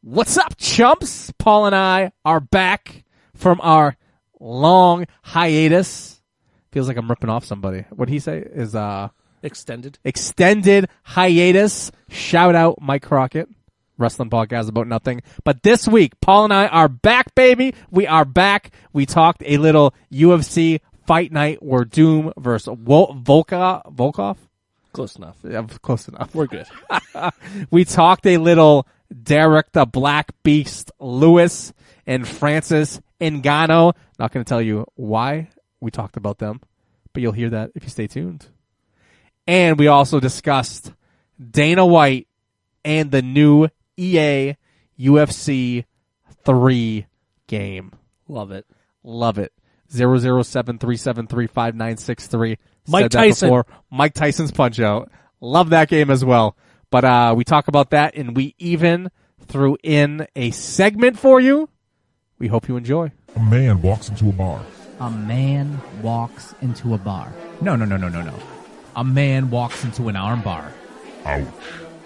What's up, chumps? Paul and I are back from our long hiatus. Feels like I'm ripping off somebody. What'd he say? Is extended hiatus. Shout out Mike Crockett, wrestling podcast about nothing. But this week, Paul and I are back, baby. We are back. We talked a little UFC Fight Night. Werdum versus Volkov. Close enough. Yeah, close enough. We're good. We talked a little Derrick the Black Beast Lewis and Francis Ngannou. Not going to tell you why we talked about them, but you'll hear that if you stay tuned. And we also discussed Dana White and the new EA UFC 3 game. Love it. Love it. 007-373-5963. Mike Tyson. Before. Mike Tyson's Punch Out. Love that game as well. But we talk about that, and we even threw in a segment for you. We hope you enjoy. A man walks into a bar. A man walks into a bar. No. A man walks into an arm bar. Ouch.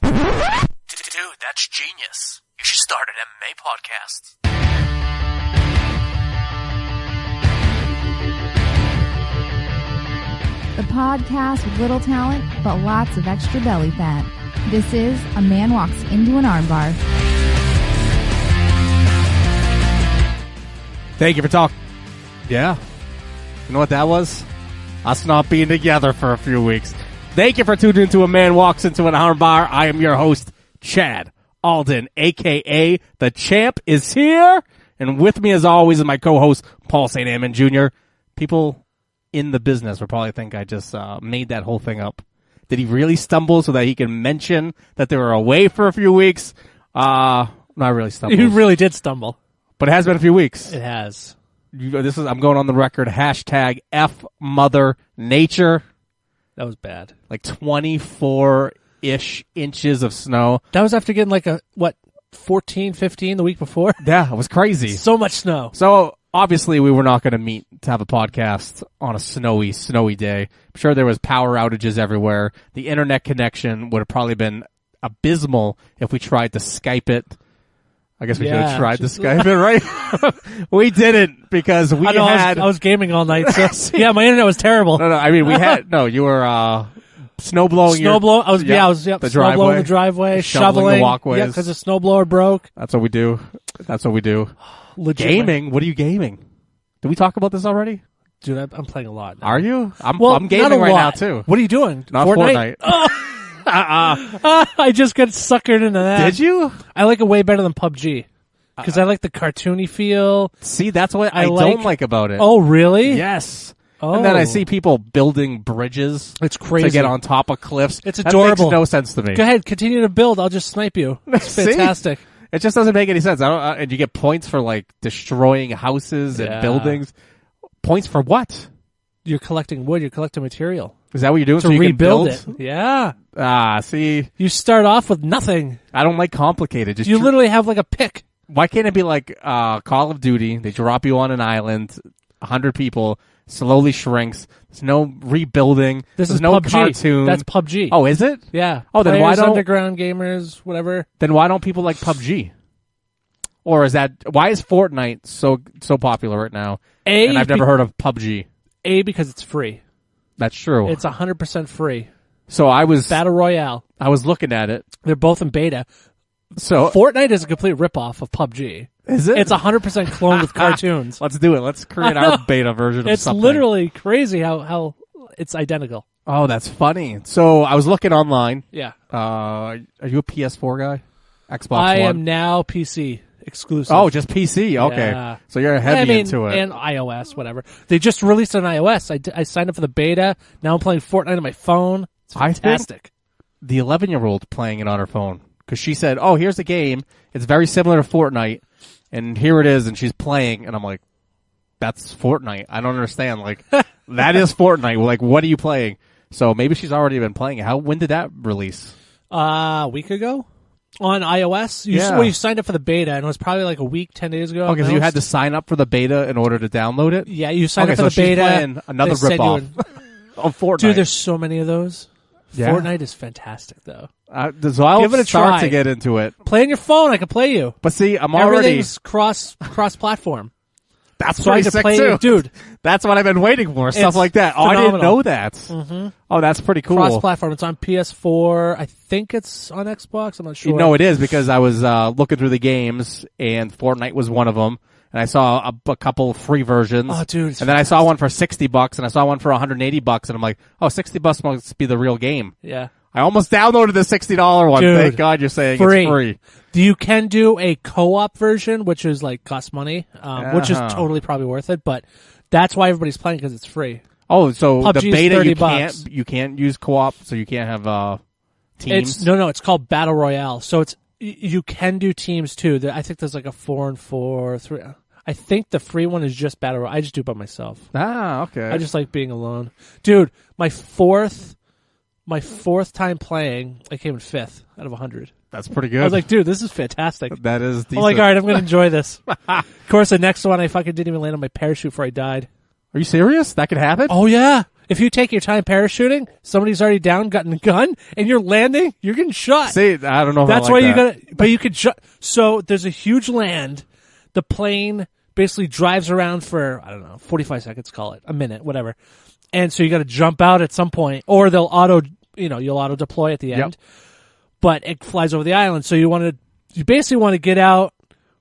Dude, that's genius. You should start an MMA podcast. The podcast with little talent, but lots of extra belly fat. This is A Man Walks Into an Armbar. Thank you for talking. Yeah. You know what that was? Us not being together for a few weeks. Thank you for tuning into A Man Walks Into an Armbar. I am your host, Chad Alden, a.k.a. The Champ is here. And with me, as always, is my co-host, Paul St. Amand Jr. People in the business will probably think I just made that whole thing up. Did he really stumble so that he can mention that they were away for a few weeks? Not really stumble. You really did stumble. But it has been a few weeks. It has. I'm going on the record, hashtag #FMotherNature. That was bad. Like 24-ish inches of snow. That was after getting 14, 15 the week before? Yeah, it was crazy. So much snow. So obviously we were not going to meet to have a podcast on a snowy day. I'm sure there was power outages everywhere. The internet connection would have probably been abysmal if we tried to Skype it. I guess we should have tried to Skype it, right? We didn't because we I was gaming all night. So yeah, my internet was terrible. No, I mean you were snow blowing. I was snow blowing the driveway, shoveling the walkways. Yeah, because the snowblower broke. That's what we do. Legit. Gaming? What are you gaming? Did we talk about this already? Dude, I'm playing a lot now. Are you? I'm gaming right now too. What are you doing? Not Fortnite. I just got suckered into that. Did you? I like it way better than PUBG. Because I like the cartoony feel. See, that's what I don't like about it. Oh, really? Yes. Oh. And then I see people building bridges. It's crazy. To get on top of cliffs. It's adorable. That makes no sense to me. Go ahead, continue to build. I'll just snipe you. It's fantastic. It just doesn't make any sense. And you get points for destroying houses and buildings. Points for what? You're collecting wood. You're collecting material. Is that what you're doing? To so you rebuild can build it. Yeah. See. You start off with nothing. I don't like complicated. You literally have a pick. Why can't it be like Call of Duty? They drop you on an island, 100 people, slowly shrinks. There's no rebuilding. There's no PUBG. cartoon. That's PUBG. Oh, is it? Yeah. Oh, then why don't underground gamers, whatever? Then why don't people like PUBG? Or why is Fortnite so popular right now? And I've never heard of PUBG. Because it's free. That's true. It's 100% free. So Battle Royale. I was looking at it. They're both in beta. So Fortnite is a complete ripoff of PUBG. Is it? It's 100% cloned with cartoons. Let's do it. Let's create our beta version of something. It's literally crazy how it's identical. Oh, that's funny. So I was looking online. Yeah. Are you a PS4 guy? Xbox One? I am now PC exclusive. Oh, just PC. Okay. Yeah. So you're heavy into it. And iOS, whatever. They just released it on iOS. I signed up for the beta. Now I'm playing Fortnite on my phone. It's fantastic. I think the 11-year-old playing it on her phone. Because she said, oh, here's the game. It's very similar to Fortnite. And here it is. And she's playing. And I'm like, that's Fortnite. I don't understand. That is Fortnite. What are you playing? So maybe she's already been playing it. When did that release? A week ago. On iOS? You signed up for the beta. And it was probably a week, 10 days ago. Okay, so you had to sign up for the beta in order to download it? Yeah, you signed up for the so beta. She's playing another ripoff of Fortnite. Dude, there's so many of those. Yeah. Fortnite is fantastic, though. So I'll Give it a start try. to get into it. Play on your phone. I can play you. But see, I'm already... Everything's cross-platform. That's So I pretty can sick, play too. Dude, That's what I've been waiting for, stuff It's like that. Oh, I didn't phenomenal. know that. Mm-hmm. Oh, that's pretty cool. cross-platform. It's on PS4. I think it's on Xbox. I'm not sure. You know it is because I was looking through the games, and Fortnite was one of them. And I saw a couple free versions. Oh, dude, it's and then I saw one for $60, and I saw one for $180, and I'm like, oh, $60 must be the real game. Yeah. I almost downloaded the $60 one. Dude, Thank God you're saying free. it's free. You can do a co-op version, which is like cost money, which is totally probably worth it. But that's why everybody's playing because it's free. Oh, so PUBG the is beta $30. you can't use co-op, so you can't have teams. It's called Battle Royale. So you can do teams too. I think there's like a 4 and 4, 3. I think the free one is just Battle Royale. I just do it by myself. Ah, okay. I just like being alone, dude. My fourth time playing, I came in 5th out of 100. That's pretty good. I was like, dude, this is fantastic. that is decent. I'm like, all right, I'm going to enjoy this. Of course, the next one, I fucking didn't even land on my parachute before I died. Are you serious? That could happen? Oh, yeah. If you take your time parachuting, somebody's already down, gotten a gun, and you're landing, you're getting shot. See, I don't know if That's I like why you that. got to, but you could, so there's a huge land. The plane basically drives around for, I don't know, 45 seconds, call it, a minute, whatever. And so you got to jump out at some point, or you'll auto deploy at the end. Yep. But it flies over the island, so you basically want to get out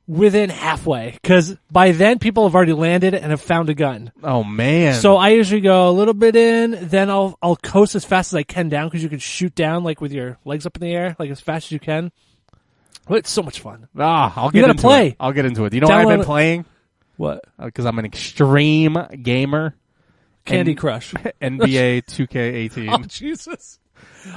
within halfway, because by then people have already landed and have found a gun. Oh, man. So I usually go a little bit in, then I'll coast as fast as I can down, because you can shoot down like with your legs up in the air, like as fast as you can. It's so much fun. I'll You get gotta into play. it. I'll get into it. You know what I've been Download it. playing? What? Because I'm an extreme gamer. Candy Crush. NBA 2K18. Oh, Jesus.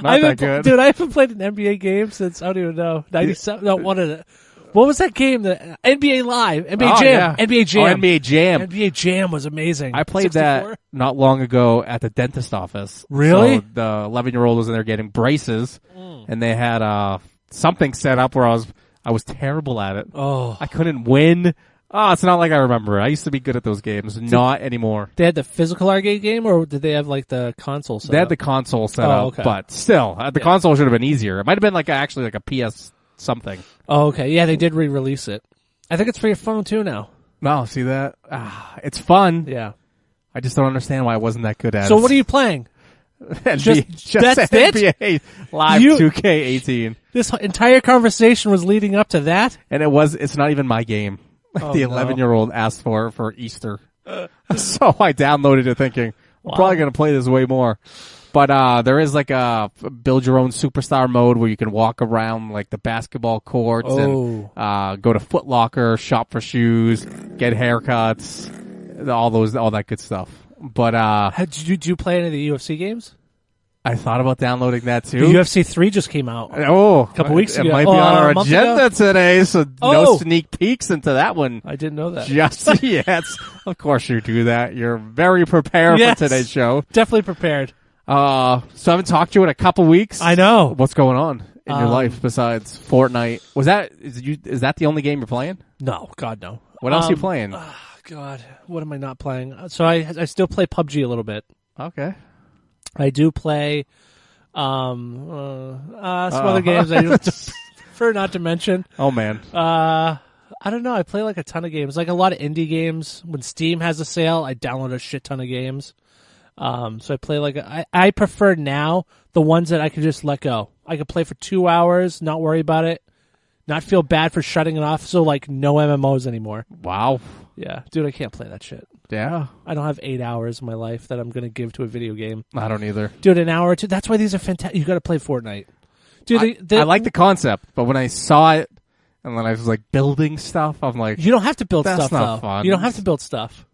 Not that good. Dude, I haven't played an NBA game since, I don't even know, 97. No, one of the. What was that game? The NBA Live. NBA Oh, Jam. yeah. NBA Jam. Oh, NBA Jam. NBA Jam was amazing. I played 64? that not long ago at the dentist office. Really? So the 11-year-old was in there getting braces, and they had something set up where I was terrible at it. Oh. I couldn't win. Oh, it's not like I remember it. I used to be good at those games. Not anymore. They had the physical arcade game, or did they have like the console set They had up? the console set Oh, up, okay. but still, the console should have been easier. It might have been like a PS something. Oh, okay. Yeah, they did re-release it. I think it's for your phone too now. No, see that? It's fun. Yeah. I just don't understand why I wasn't that good at it. So what are you playing? just that's it? NBA Live 2K18. This entire conversation was leading up to that? And it's not even my game. Oh, The 11-year-old asked for Easter. So I downloaded it thinking, I'm probably going to play this way more. But there is like a build your own superstar mode where you can walk around like the basketball courts and go to Foot Locker, shop for shoes, get haircuts, all that good stuff. But Did you play any of the UFC games? I thought about downloading that too. The UFC 3 just came out. A couple weeks ago. It might be on our a month agenda ago? today, so no Oh. sneak peeks into that one. I didn't know that. Just yet. Of course you do that. You're very prepared Yes. for today's show. Definitely prepared. So I haven't talked to you in a couple weeks. I know. What's going on in your life besides Fortnite? Is that the only game you're playing? No, God, no. What else are you playing? God, what am I not playing? So I still play PUBG a little bit. Okay. I do play some other games I prefer not to mention. Oh man. I don't know. I play like a ton of games, like a lot of indie games. When Steam has a sale, I download a shit ton of games. So I play I prefer now the ones that I can just let go. I can play for 2 hours, not worry about it, not feel bad for shutting it off. So like no MMOs anymore. Wow. Yeah, dude, I can't play that shit. Yeah. I don't have 8 hours of my life that I'm going to give to a video game. I don't either. Dude, an hour or two. That's why these are fantastic. You got to play Fortnite. Dude, I like the concept, but when I saw it and then I was like building stuff, I'm like, you don't have to build That's stuff, not though. fun. You don't have to build stuff.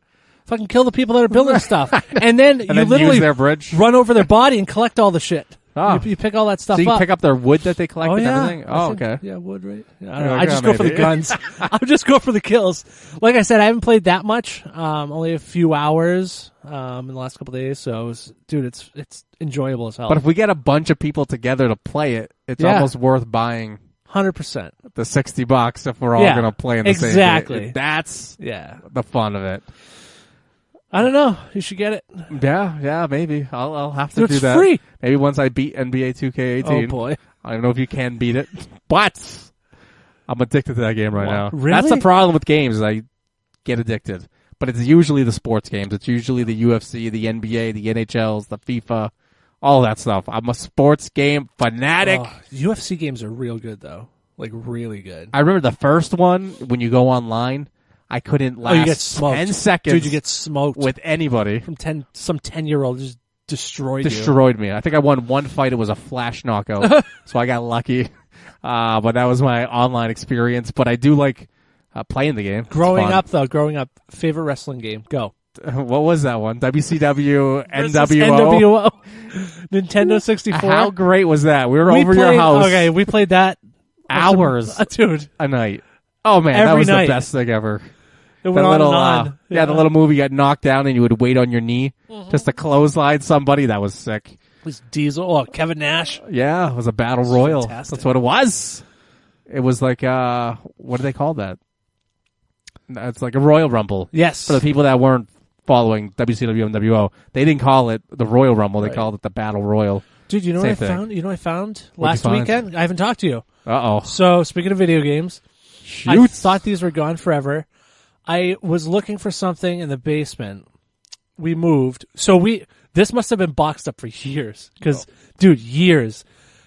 Fucking kill the people that are building stuff. And then you then literally use their bridge. run over their body and collect all the shit. Oh. You pick all that stuff So you up. can pick up their wood that they collect Oh, and yeah. everything? I Oh, think- okay. Yeah, wood, right? Yeah, I You're don't know. like, I just oh, go for the maybe. guns. I'll just go for the kills. Like I said, I haven't played that much. Only a few hours in the last couple of days. So, it's enjoyable as hell. But if we get a bunch of people together to play it, it's Yeah. almost worth buying 100%. the $60 if we're all Yeah, going to play in the same exactly. game. That's Yeah. the fun of it. I don't know. You should get it. Yeah, maybe. I'll have to Dude, do it's that. free. Maybe once I beat NBA 2K18. Oh boy. I don't know if you can beat it, but I'm addicted to that game right now. Really? That's the problem with games is I get addicted. But it's usually the sports games. It's usually the UFC, the NBA, the NHLs, the FIFA, all that stuff. I'm a sports game fanatic. Oh, UFC games are real good though. Like really good. I remember the first one when you go online, I couldn't last you get smoked. 10 seconds Dude, you get smoked with anybody. from some 10-year-old just Destroyed me. I think I won one fight. It was a flash knockout, so I got lucky. But that was my online experience. But I do like playing the game. It's Growing fun. up, favorite wrestling game. Go. What was that one? WCW, Versus NWO. Nintendo 64. How great was that? We were over your house. Okay, we played that hours dude. a night. Oh man, that Every was night. the best thing ever. It went on and on. Yeah, the little movie got knocked down and you would wait on your knee just to clothesline somebody. That was sick. It was Diesel. Oh, Kevin Nash. Yeah, it was a battle royal. fantastic. That's what it was. It was like what do they call that? It's like a Royal Rumble. Yes. For the people that weren't following WCW and WO, they didn't call it the Royal Rumble. They Right. called it the Battle Royal. Dude, you know Same what I thing. found? You know what I found What'd you last find? weekend? I haven't talked to you. Uh-oh. So, speaking of video games, I Shoot. thought these were gone forever. I was looking for something in the basement. We moved. So this must have been boxed up for years. Dude, years.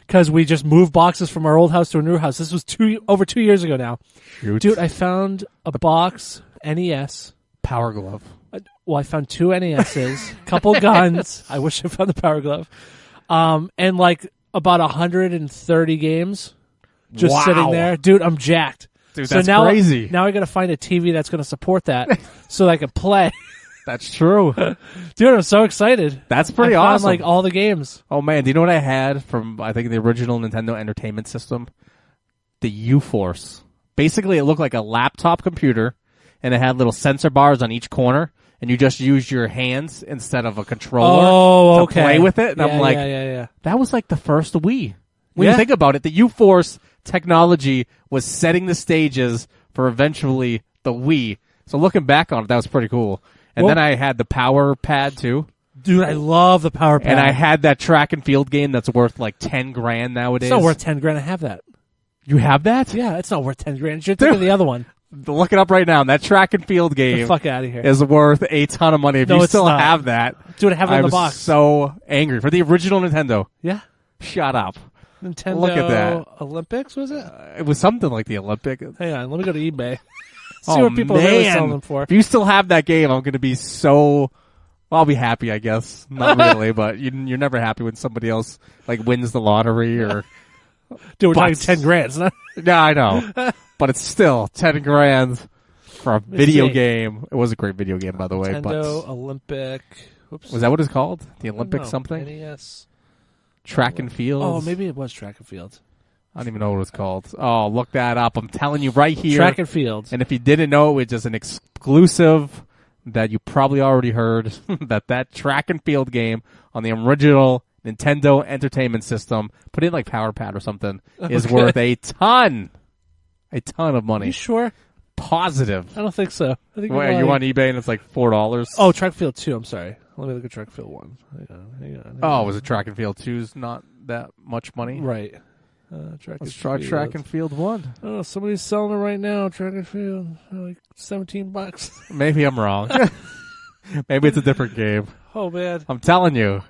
Because we just moved boxes from our old house to a new house. This was over 2 years ago now. Shoot. Dude, I found a box, NES. Power Glove. Well, I found 2 NESs, couple guns. I wish I found the Power Glove. And like about 130 games just Wow. sitting there. Dude, I'm jacked. Dude, So that's now, crazy. Now I got to find a TV that's going to support that so that I can play. That's true. Dude, I'm so excited. That's pretty I found, awesome. like all the games. Oh man, do you know what I had from I think the original Nintendo Entertainment System? The U-Force. Basically, it looked like a laptop computer, and it had little sensor bars on each corner, and you just used your hands instead of a controller to okay. play with it. And I'm like, yeah. that was like the first Wii. When Yeah. you think about it, the U-Force technology was setting the stages for eventually the Wii. So looking back on it, that was pretty cool. And Well- then I had the Power Pad too. Dude, I love the Power Pad. And I had that track and field game that's worth like 10 grand nowadays. It's not worth 10 grand. I have that. You have that? Yeah, it's not worth 10 grand. You should think of the other one. Look it up right now. That track and field Get the game fuck out of here. is worth a ton of money. If No, you it's still not. have that, Dude, I have it in I'm the box. so angry. For the original Nintendo. Yeah. Shut up. Nintendo Look at that. Olympics, was it? It was something like the Olympic. Hang on, let me go to eBay. See Oh, what people are really man. selling them for. If you still have that game, I'm going to be so... Well, I'll be happy, I guess. Not really, but you're never happy when somebody else like wins the lottery or... Dude, we're talking But- 10 grand. It's not- Yeah, I know. But it's still 10 grand for a video see. game. It was a great video game, by the way. Nintendo But Olympic. Whoops. was that what it's called? The I don't Olympic know. something? NES. Track and field? Oh, maybe it was track and field. I don't even know what it was called. Oh, look that up. I'm telling you right here. Track and field. And if you didn't know, it's just an exclusive that you probably already heard that track and field game on the original Nintendo Entertainment System, put in like Power Pad or something, is Okay. worth a ton of money. You sure? Positive. I don't think so. I think Wait, you're you on lying. eBay and it's like $4? Oh, track and field 2. I'm sorry. Let me look at track and field 1. Hang on. Oh, was it track and field 2's not that much money? Right. Track Let's and try field. track and field 1. Oh, somebody's selling it right now. Track and field, like $17. Maybe I'm wrong. Maybe it's a different game. Oh man. I'm telling you.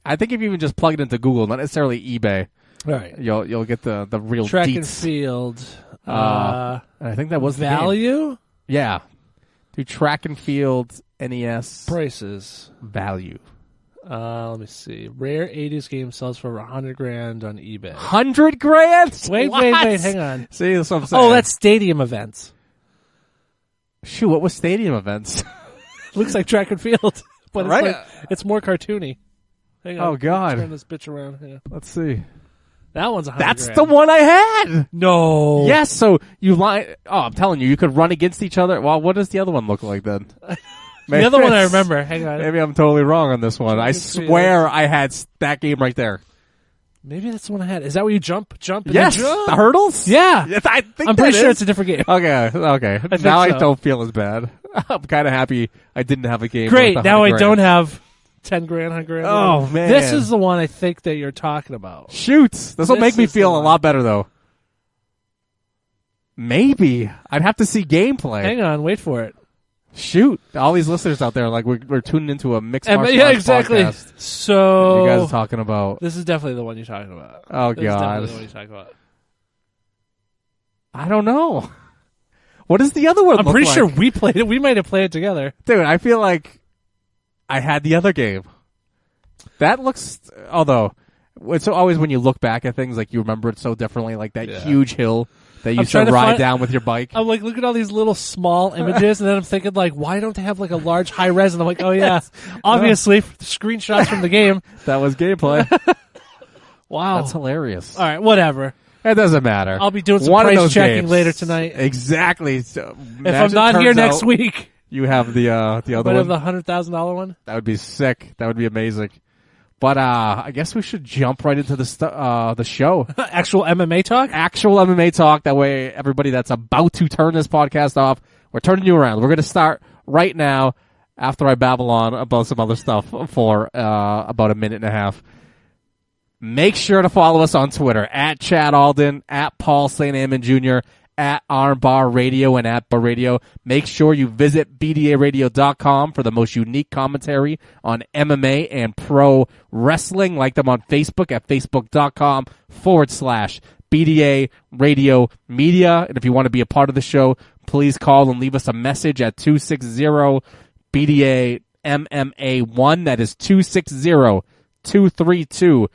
I think if you even just plug it into Google, not necessarily eBay, All right. you'll get the real Track and deets. field. And I think that was the game. Value Yeah. Do track and field NES prices. value. Let me see. Rare 80s game sells for 100 grand on eBay. 100 grand? Wait, What? hang on. See, that's what I'm saying. Oh, that's stadium events. Shoot, what was stadium events? Looks like track and field, but Right. it's it's more cartoony. Hang on. Oh, God. Turn this bitch around. Yeah. Let's see. That one's 100 That's grand. the one I had. No. Yes, so you lie. Oh, I'm telling you, you could run against each other. Well, what does the other one look like then? The other one I remember. Hang on. Maybe I'm totally wrong on this one. I Track and swear I had that game right there. Maybe that's the one I had. Is that where you jump? And Yes, then jump? the hurdles. Yeah. Yes, I think I'm pretty that sure is. it's a different game. Okay. think Now I so. don't feel as bad. I'm kind of happy I didn't have a game. Great. worth Now I $100,000. don't have 10 grand, 100 grand. Oh, man. This is the one I think that you're talking about. Shoot, this will make me is the feel a one. lot better though. Maybe I'd have to see gameplay. Hang on. Wait for it. Shoot, all these listeners out there, like we're tuning into a mixed martial Yeah, arts exactly. podcast. So You guys are talking about. this is definitely the one you're talking about. Oh This is definitely God, the one you're talking about. I don't know. What does the other one? I'm look pretty like? sure we played it. We might have played it together. Dude, I feel like I had the other game. That looks, although it's always when you look back at things, like you remember it so differently, like that huge hill that you used to trying to ride find- down with your bike. I'm like, look at all these little small images, and then I'm thinking, like, why don't they have like a large high res? And I'm like, oh yeah, obviously screenshots from the game. That was gameplay. Wow, That's hilarious. all right, whatever. It doesn't matter. I'll be doing some One of price those checking games. later tonight. Exactly. So, If I'm not here next week, you have the other but one. of the $100,000 one. That would be sick. That would be amazing. But I guess we should jump right into the show. Actual MMA talk. Actual MMA talk. That way, everybody that's about to turn this podcast off, we're turning you around. We're going to start right now after I babble on about some other stuff for about a minute and a half. Make sure to follow us on Twitter at Chad Alden, at Paul St. Amand Jr., at Armbar Radio, and at Bar Radio. Make sure you visit BDARadio.com for the most unique commentary on MMA and pro wrestling. Like them on Facebook at Facebook.com/BDA Radio Media. And if you want to be a part of the show, please call and leave us a message at 260-BDA MMA1. That is 260-232-6621.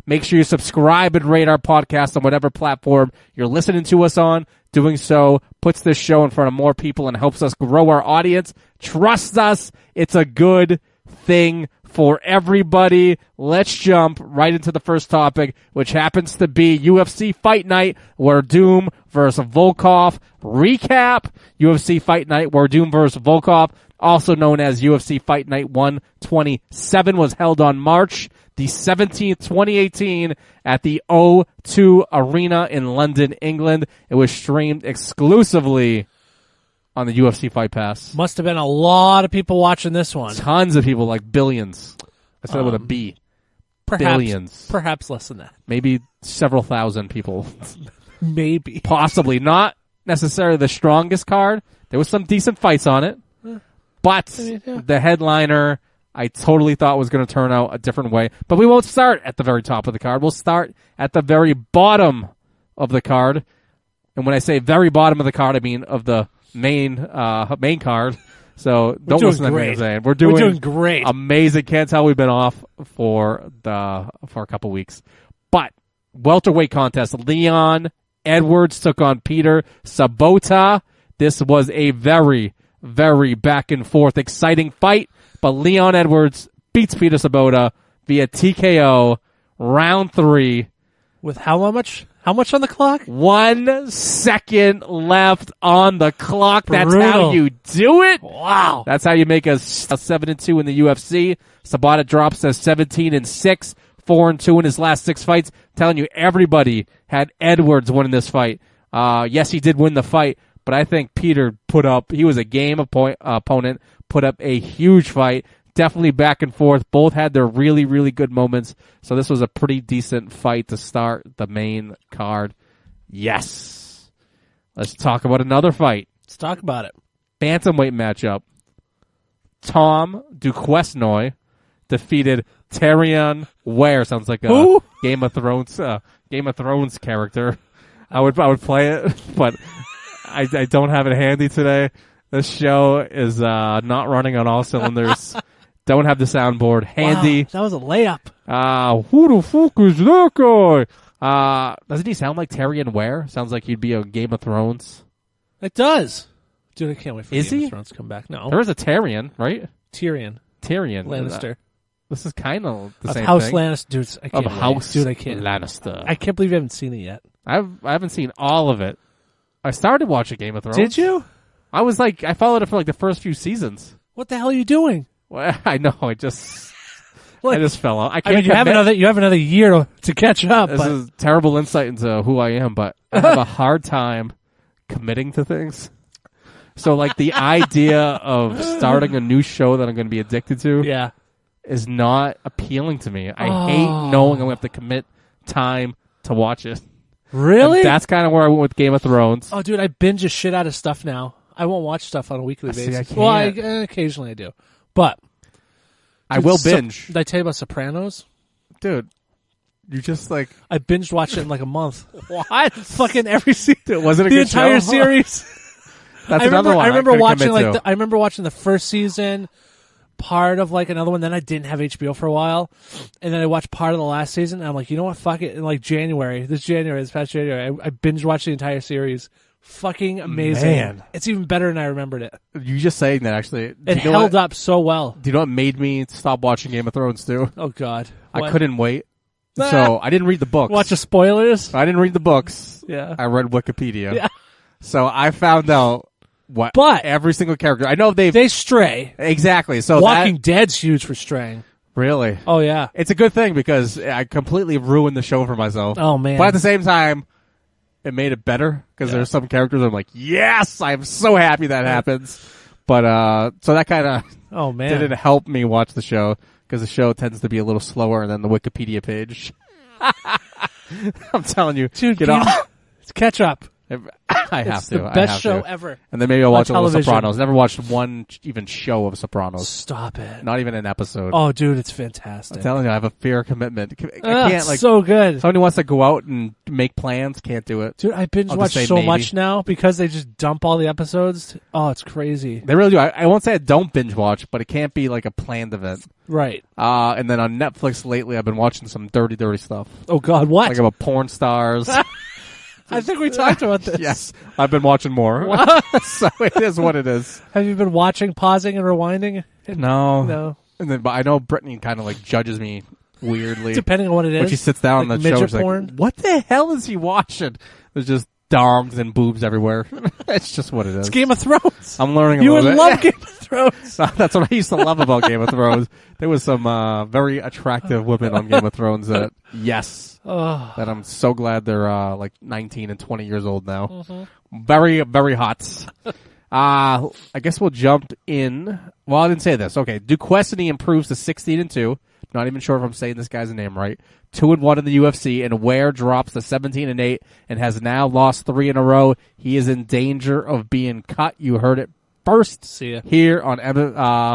Make sure you subscribe and rate our podcast on whatever platform you're listening to us on. Doing so puts this show in front of more people and helps us grow our audience. Trust us, it's a good thing for everybody. Let's jump right into the first topic, which happens to be UFC Fight Night, Werdum versus Volkov. Recap, UFC Fight Night, Werdum versus Volkov, also known as UFC Fight Night 127, was held on March the 17th, 2018 at the O2 Arena in London, England. It was streamed exclusively on the UFC Fight Pass. Must have been a lot of people watching this one. Tons of people, like billions. I said it with a B. Billions. Perhaps less than that. Maybe several thousand people. Maybe. Possibly. Not necessarily the strongest card. There was some decent fights on it. But the headliner, I totally thought was going to turn out a different way. But we won't start at the very top of the card. We'll start at the very bottom of the card. And when I say very bottom of the card, I mean of the main card. So don't listen to me I'm saying. We're doing great. Amazing. Can't tell we've been off for a couple weeks. But welterweight contest. Leon Edwards took on Peter Sabota. This was a very, very back and forth, exciting fight. But Leon Edwards beats Peter Sabota via TKO, round 3. With how much? How much on the clock? 1 second left on the clock. That's Brutal. how you do it. Wow. That's how you make a 7-2 in the UFC. Sabata drops to 17-6, 4-2 in his last 6 fights. Telling you, everybody had Edwards winning this fight. Yes, he did win the fight, but I think Peter he was a game opponent, put up a huge fight. Definitely back and forth. Both had their really, really good moments. So this was a pretty decent fight to start the main card. Yes. Let's talk about another fight. Let's talk about it. Bantamweight matchup. Tom Duquesnoy defeated Tyrion Ware. Sounds like a Game of Thrones character. I would play it, but I don't have it handy today. This show is not running on all cylinders. Don't have the soundboard handy. Wow, that was a layup. Who the fuck is that guy? Doesn't he sound like Tyrion Ware? Sounds like he'd be a Game of Thrones. It does. Dude, I can't wait for Is Game he? of Thrones to come back. No. There is a Tyrion, right? Tyrion Lannister. This is kind of the same House thing. Lannister. Dude, I can't Of wait. House Dude, I can't. Lannister. I can't believe you haven't seen it yet. I haven't seen all of it. I started watching Game of Thrones. Did you? I followed it for like the first few seasons. What the hell are you doing? Well, I know. Like, I just fell out. I I can't. mean, you have another year to catch up. This But is terrible insight into who I am, but I have a hard time committing to things. So, like, the idea of starting a new show that I'm going to be addicted to yeah, is not appealing to me. I hate knowing I'm going to have to commit time to watch it. really? And that's kind of where I went with Game of Thrones. Oh, dude, I binge a shit out of stuff now. I won't watch stuff on a weekly See, I basis. can't. Well, occasionally I do, but I will binge. Did I tell you about Sopranos? Dude, you just, like... I binged watched it in like a month. What? Fucking every season. Was it a the good entire show? series. That's I another remember, one I remember couldn't watching commit like to. I remember watching the first season, part of like another one. Then I didn't have HBO for a while, and then I watched part of the last season. And I'm like, you know what? Fuck it. In like this past January, I binge watched the entire series. Fucking amazing. Man. It's even better than I remembered it. You just saying that, actually. It held up so well. Do you know what made me stop watching Game of Thrones, too? Oh God, I What? couldn't wait. So I didn't read the books. Watch the spoilers. I didn't read the books. Yeah. I read Wikipedia. Yeah. So I found out what But- every single character. I know They stray. exactly. So Walking Dead's huge for straying. really, Oh yeah. it's a good thing because I completely ruined the show for myself. Oh man. But at the same time, it made it better because there's some characters I'm like, yes, I'm so happy that happens. But so that kind of Oh man. didn't help me watch the show because the show tends to be a little slower than the Wikipedia page. I'm telling you, Dude, get off. It's catch up. I have It's to. the I best have show to. ever. And then maybe I'll watch a little television. Sopranos. Never watched one even show of Sopranos. Stop it. Not even an episode. Oh, dude, it's fantastic. I'm telling you, I have a fear commitment. I Ugh, can't like. so good. Somebody wants to go out and make plans, can't do it. Dude, I binge I'll watch just say so maybe. much now because they just dump all the episodes. Oh, it's crazy. They really do. I won't say I don't binge watch, but it can't be like a planned event. Right. And then on Netflix lately, I've been watching some dirty stuff. Oh God, what? Like about porn stars. I think we talked about this. Yes, I've been watching more. So it is what it is. Have you been watching, pausing, and rewinding? No. No. And then, but I know Brittany kind of like judges me weirdly. Depending on what it is. When she sits down Like on the show, midget she's like, porn? what the hell is he watching? There's just dongs and boobs everywhere. It's just what it is. It's Game of Thrones. I'm learning a You little would bit. love Game of Thrones. That's what I used to love about Game of Thrones. There was some very attractive women on Game of Thrones that, that I'm so glad they're like 19 and 20 years old now. Mm-hmm. Very, very hot. I guess we'll jump in. Well, I didn't say this. Okay, Duquesne improves to 16-2. Not even sure if I'm saying this guy's name right. 2-1 in the UFC, and Ware drops to 17-8 and has now lost 3 in a row. He is in danger of being cut. You heard it first See ya. here on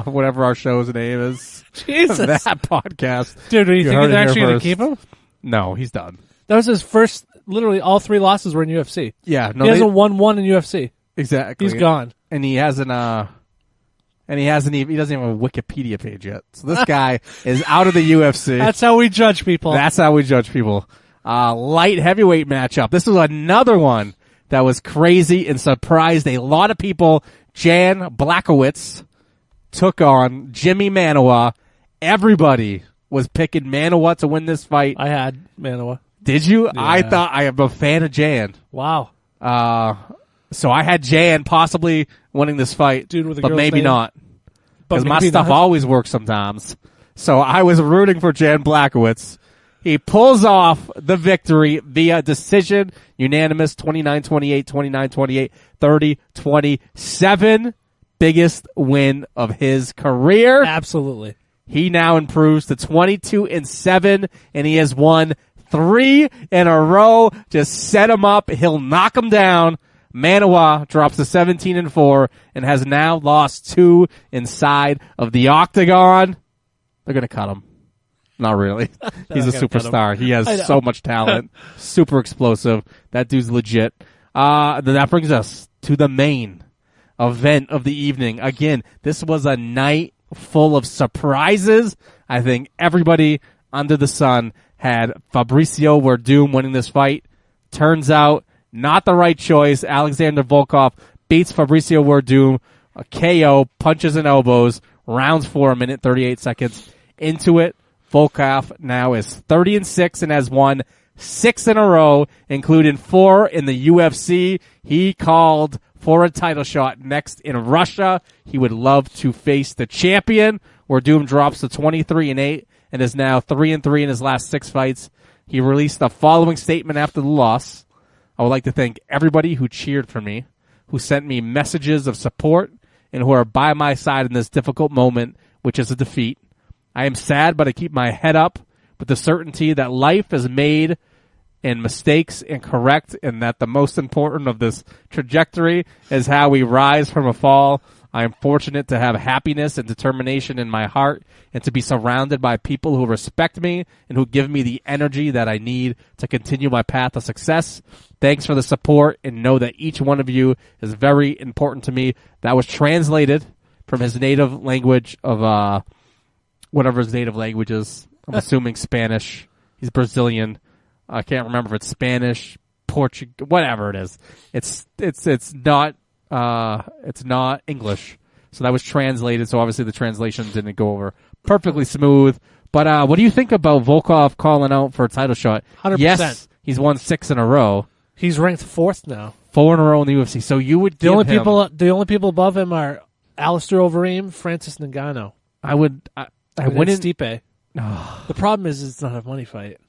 whatever our show's name is. Jesus. That podcast. Dude, do you think heard they're it here actually going to first. keep him? No, he's done. That was his first, literally all 3 losses were in UFC. Yeah, no, He hasn't won one in UFC. exactly. He's gone. And he hasn't he doesn't even have a Wikipedia page yet. So this guy is out of the UFC. That's how we judge people. That's how we judge people. Light heavyweight matchup. This was another one that was crazy and surprised a lot of people. Jan Blachowicz took on Jimmy Manawa. Everybody was picking Manawa to win this fight. I had Manawa. Did you? I thought I am a fan of Jan. Wow. So I had Jan possibly winning this fight, Dude with a but girl's maybe name. not. But Because my maybe stuff not. always works sometimes. So I was rooting for Jan Blachowicz. He pulls off the victory via decision, unanimous, 29-28, 29-28, 30-27. Biggest win of his career. Absolutely. He now improves to 22-7, and he has won 3 in a row. Just set him up. He'll knock him down. Manawa drops to 17-4 and has now lost 2 inside of the octagon. They're going to cut him. Not really. He's a not gonna cut him. superstar. He I know. has so much talent. Super explosive. That dude's legit. Then that brings us to the main event of the evening. Again, this was a night full of surprises. I think everybody under the sun had Fabricio Werdum winning this fight. Turns out, not the right choice. Alexander Volkov beats Fabricio Werdum. A KO, punches and elbows. Rounds 4, a minute 38 seconds into it. Volkov now is 30-6 and has won 6 in a row, including 4 in the UFC. He called for a title shot next in Russia. He would love to face the champion. Werdum drops to 23-8 and is now 3-3 in his last 6 fights. He released the following statement after the loss. I would like to thank everybody who cheered for me, who sent me messages of support, and who are by my side in this difficult moment, which is a defeat. I am sad, but I keep my head up with the certainty that life is made and mistakes incorrect, and that the most important of this trajectory is how we rise from a fall. I am fortunate to have happiness and determination in my heart and to be surrounded by people who respect me and who give me the energy that I need to continue my path of success. Thanks for the support, and know that each one of you is very important to me. That was translated from his native language of whatever his native language is. I'm assuming Spanish. He's Brazilian. I can't remember if it's Spanish, Portuguese, whatever it is. It's not English. So that was translated. So obviously the translation didn't go over perfectly smooth. But what do you think about Volkov calling out for a title shot? 100%. Yes, he's won 6 in a row. He's ranked 4th now. 4 in a row in the UFC. So you would The only people above him are Alistair Overeem, Francis Ngannou. I wouldn't. Stipe. The problem is it's not a money fight.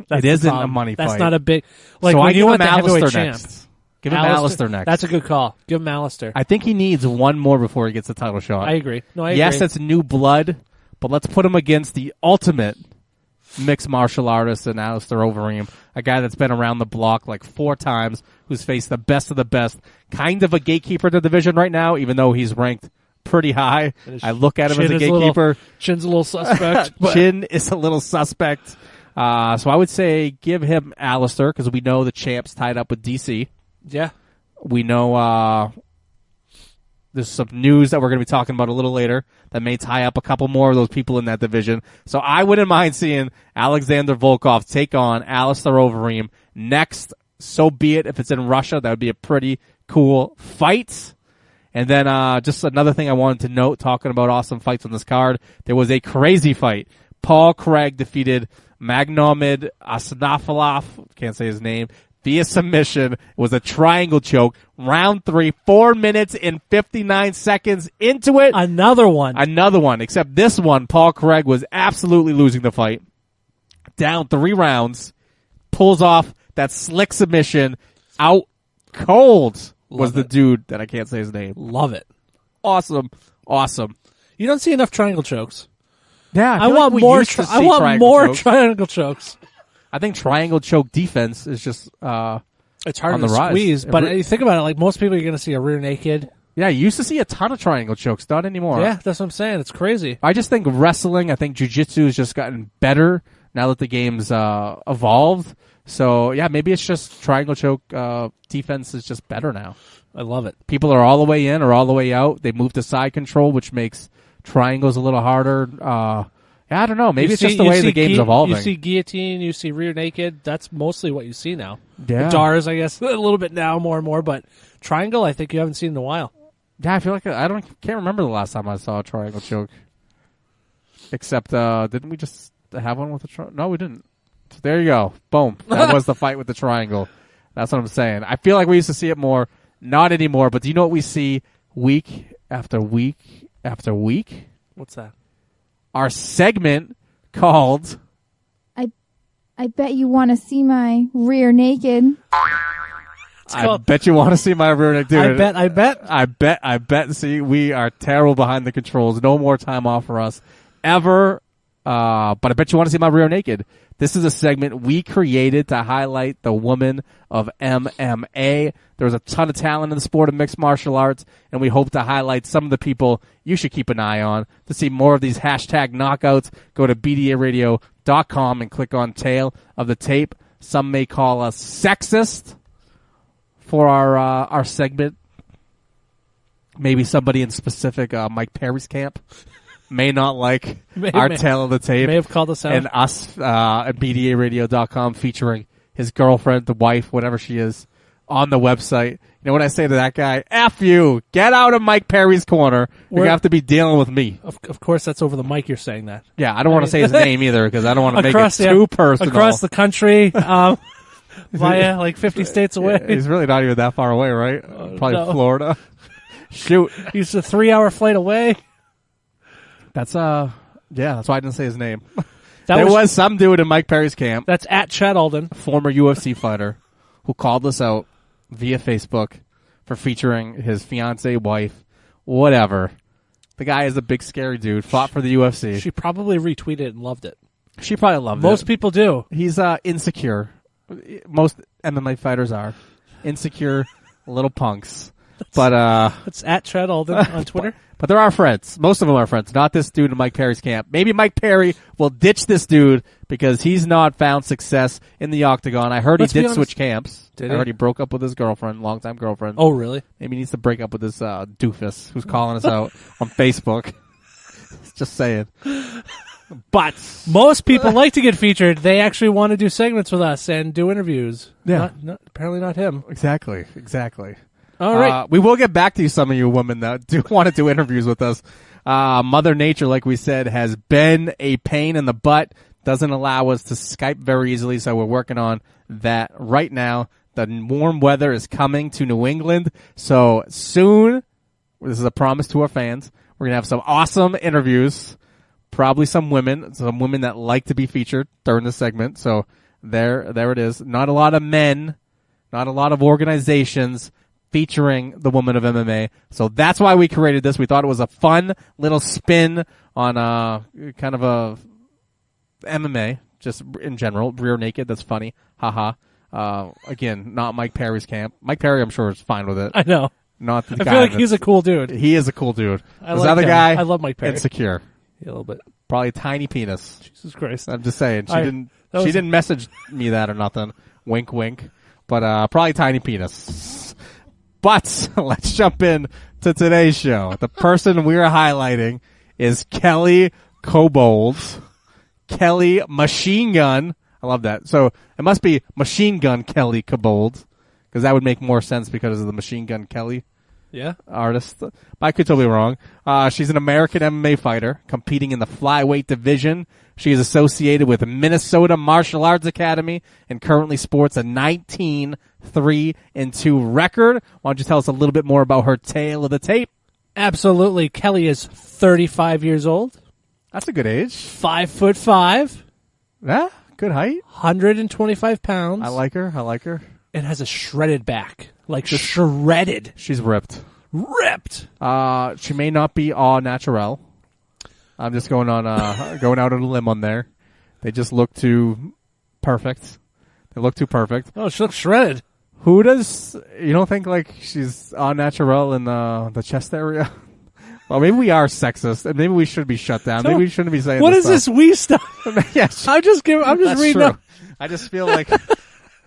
It isn't a money fight. That's not a big. Like so when I you give want him the heavyweight Alistair champ. next. Give him Alistair next. That's a good call. Give him Alistair. I think he needs one more before he gets the title shot. I agree. No, I agree. Yes, it's new blood, but let's put him against the ultimate mixed martial artist in Alistair Overeem, a guy that's been around the block like 4 times, who's faced the best of the best, kind of a gatekeeper to the division right now, even though he's ranked pretty high. I look at him as a gatekeeper. Chin's a little suspect. Chin is a little suspect. So I would say give him Alistair, because we know the champ's tied up with DC. Yeah. We know there's some news that we're going to be talking about a little later that may tie up a couple more of those people in that division. So I wouldn't mind seeing Alexander Volkov take on Alistair Overeem next. So be it. If it's in Russia, that would be a pretty cool fight. And then just another thing I wanted to note, talking about awesome fights on this card, there was a crazy fight. Paul Craig defeated Magnomed Asnafalov, can't say his name, via submission. It was a triangle choke. Round 3, 4 minutes and 59 seconds into it. Another one, except this one, Paul Craig was absolutely losing the fight. Down 3 rounds, pulls off that slick submission. Out cold was the dude that I can't say his name. Love it. Awesome. You don't see enough triangle chokes. Yeah, I want more triangle chokes. I think triangle choke defense is just it's hard on to the rise. Squeeze, but you think about it, like most people, you're going to see a rear naked. Yeah, you used to see a ton of triangle chokes, not anymore. Yeah, that's what I'm saying. It's crazy. I just think wrestling, I think jiu-jitsu has just gotten better now that the game's evolved. So, yeah, maybe it's just triangle choke defense is just better now. I love it. People are all the way in or all the way out. They move to side control, which makes triangles a little harder. I don't know. Maybe it's just the way the game's evolving. You see guillotine, you see rear naked. That's mostly what you see now. Yeah. Dars, I guess, a little bit now, more and more. But triangle, I think you haven't seen in a while. Yeah, I feel like can't remember the last time I saw a triangle choke. Except, didn't we just have one with a triangle? No, we didn't. So there you go. Boom. That was the fight with the triangle. That's what I'm saying. I feel like we used to see it more. Not anymore. But do you know what we see week after week after week? What's that? our segment called I bet you want to see my rear naked. I bet you want to see my rear naked. Dude, I bet. See, we are terrible behind the controls. No more time off for us ever. But I bet you want to see my rear naked. This is a segment we created to highlight the woman of MMA. There's a ton of talent in the sport of mixed martial arts, and we hope to highlight some of the people you should keep an eye on. To see more of these hashtag knockouts, go to bdaradio.com and click on Tail of the Tape. Some may call us sexist for our segment. Maybe somebody in specific, Mike Perry's camp, may not like our Tail of the Tape. May have called us out. And us at bdaradio.com featuring his girlfriend, the wife, whatever she is, on the website. You know what I say to that guy? F you. Get out of Mike Perry's corner. You're going to have to be dealing with me. Of course, that's over the mic you're saying that. Yeah, I don't want to say his name either because I don't want to make it too personal. Across the country, via like 50 states away. He's really not even that far away, right? Probably Florida. Shoot. He's a 3-hour flight away. That's no, Yeah, that's why I didn't say his name. That There was some dude in Mike Perry's camp, That's at Chad Alden. former UFC fighter, who called us out via Facebook for featuring his fiancee, wife, whatever. The guy is a big, scary dude. Fought for the UFC. She probably retweeted it and loved it. She probably loved it. Most people do. He's insecure. Most MMA fighters are insecure little punks. But It's at Chad Alden on Twitter. but there are friends. Most of them are friends. Not this dude in Mike Perry's camp. Maybe Mike Perry will ditch this dude because he's not found success in the octagon. I heard Let's he be did honest. switch camps. Did I he? heard he broke up with his girlfriend, longtime girlfriend. Oh, really? Maybe he needs to break up with this doofus who's calling us out on Facebook. Just saying. But Most people like to get featured. They actually want to do segments with us and do interviews. Yeah. Apparently not him. exactly. All right. We will get back to you, some of you women that do want to do interviews with us. Mother Nature, like we said, has been a pain in the butt. Doesn't allow us to Skype very easily, so we're working on that right now. The warm weather is coming to New England, so soon, this is a promise to our fans, we're going to have some awesome interviews, probably some women that like to be featured during the segment. So there it is. Not a lot of men, not a lot of organizations featuring the woman of MMA. So that's why we created this. We thought it was a fun little spin on kind of a MMA, just in general. Rear naked, that's funny. Haha. Again, not Mike Perry's camp. Mike Perry, I'm sure, is fine with it. I know. Not the I guy feel like that's- he's a cool dude. He is a cool dude. I This like other him. guy, I love Mike Perry. insecure. Yeah, a little bit. Probably a tiny penis. Jesus Christ. I'm just saying. She that was- didn't message me that or nothing. Wink, wink. But probably tiny penis. But let's jump in to today's show. The person we're highlighting is Kelly Kobold. Kelly Machine Gun. I love that. So it must be Machine Gun Kelly Kobold, because that would make more sense because of the Machine Gun Kelly Yeah. artist. But I could totally be wrong. She's an American MMA fighter competing in the flyweight division. She is associated with Minnesota Martial Arts Academy and currently sports a 19-3-2 record. Why don't you tell us a little bit more about her tale of the tape? Absolutely. Kelly is 35 years old, That's a good age. 5'5", Yeah, good height. 125 pounds. I like her. and has a shredded back. Like shredded. She's ripped. Ripped. She may not be all natural. I'm just going on going out on a limb on there. They just look too perfect. They look too perfect. Oh, she looks shredded. Who does you don't think like she's all natural in the chest area? Well, maybe we are sexist, and maybe we should be shut down. Maybe we shouldn't be saying. What this is stuff. this we stuff? Yes, I'm just that's reading true. up. I just feel like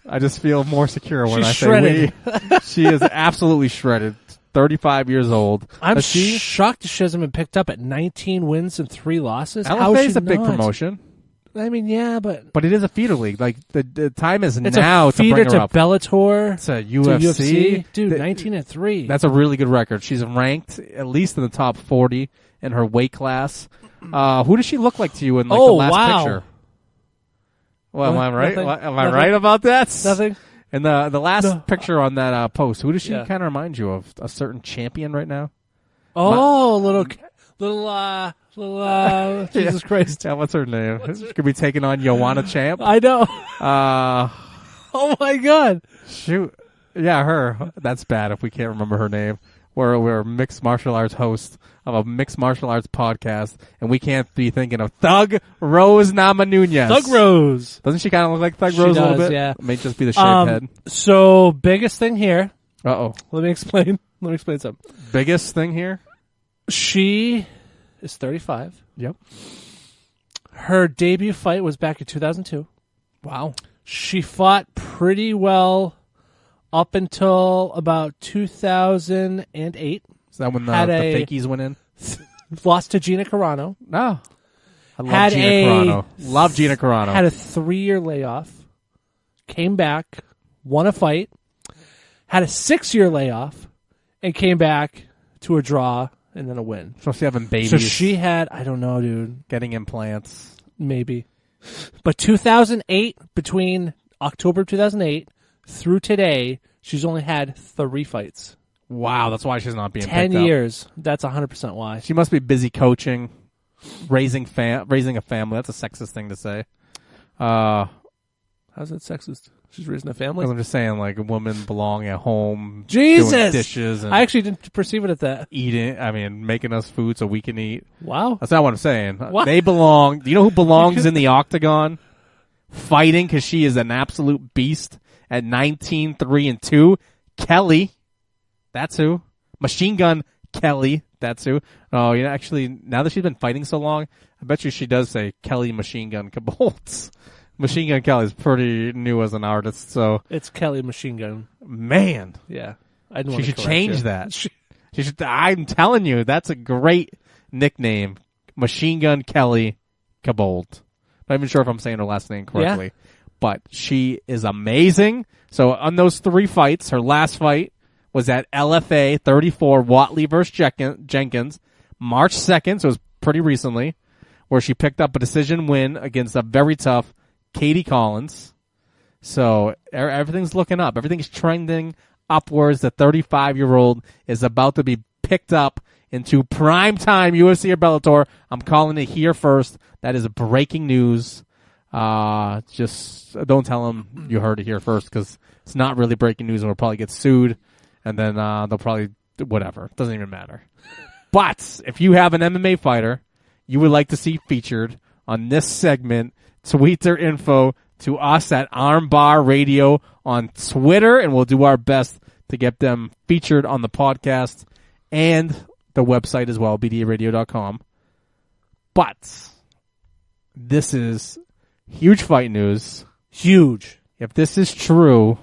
I just feel more secure when She's I shredded. say we. She is absolutely shredded. 35 years old. I'm Does she? shocked she hasn't been picked up at 19 wins and 3 losses. How LFA is is she a big not? promotion, I mean, yeah, but but it is a feeder league. Like the time is it's now a to feeder bring her to up. Bellator, It's a to UFC. Dude, Th- 19-3. That's a really good record. She's ranked at least in the top 40 in her weight class. Who does she look like to you in the last wow. picture? Well, am What? I right? Nothing. Am I Nothing. right about that? Nothing. And the last picture on that post, who does she Yeah. kind of remind you of? A certain champion right now? Oh, Jesus Christ. Yeah, what's her name? She could be taking on Joanna Champ. I know. Uh, Oh my God. shoot. Yeah, her. That's bad if we can't remember her name. We're mixed martial arts host of a mixed martial arts podcast, and we can't be thinking of Thug Rose Namajunas. Thug Rose. Doesn't she kind of look like Thug She Rose a little does, bit? yeah. It may just be the shaved head. So biggest thing here. Uh-oh. Let me explain something. Biggest thing here? She is 35. Yep. Her debut fight was back in 2002. Wow. She fought pretty well up until about 2008. Is that when the Had a- fakies went in? Lost to Gina Carano. No. I love Had Gina a- Carano. Love Gina Carano. Had a 3-year layoff. Came back. Won a fight. Had a 6-year layoff. And came back to a draw and then a win. Supposed to be having babies. So she had, I don't know, dude. getting implants. Maybe. But 2008, between October 2008 through today, she's only had 3 fights. Wow, that's why she's not being 10 picked up. years. That's 100% why. She must be busy coaching. raising a family. That's a sexist thing to say. How's that sexist? She's raising a family? I'm just saying, like, a woman belong at home, Jesus! doing dishes, and I actually didn't perceive it at that. making us food so we can eat. Wow. That's not what I'm saying. What? They belong. Do you know who belongs in the octagon? Fighting, because she is an absolute beast at 19-3-2. Kelly. That's who. Machine Gun Kelly. That's who. Oh, actually, now that she's been fighting so long, I bet you she does say Kelly Machine Gun Kobold. Machine Gun Kelly's pretty new as an artist, so. It's Kelly Machine Gun. Man. Yeah. She should change that. She should. I'm telling you, that's a great nickname. Machine Gun Kelly Kobold. Not even sure if I'm saying her last name correctly. Yeah. But she is amazing. So on those 3 fights, her last fight was at LFA 34, Watley versus Jenkins, March 2nd, so it was pretty recently, where she picked up a decision win against a very tough Katie Collins. So everything's looking up. Everything's trending upwards. The 35-year-old is about to be picked up into primetime UFC or Bellator. I'm calling it here first. That is breaking news. Just don't tell them you heard it here first, because it's not really breaking news and we'll probably get sued. And then they'll probably, whatever. Doesn't even matter. But if you have an MMA fighter you would like to see featured on this segment, tweet their info to us at Armbar Radio on Twitter, and we'll do our best to get them featured on the podcast and the website as well, bdaradio.com. But this is huge fight news. Huge. If this is true,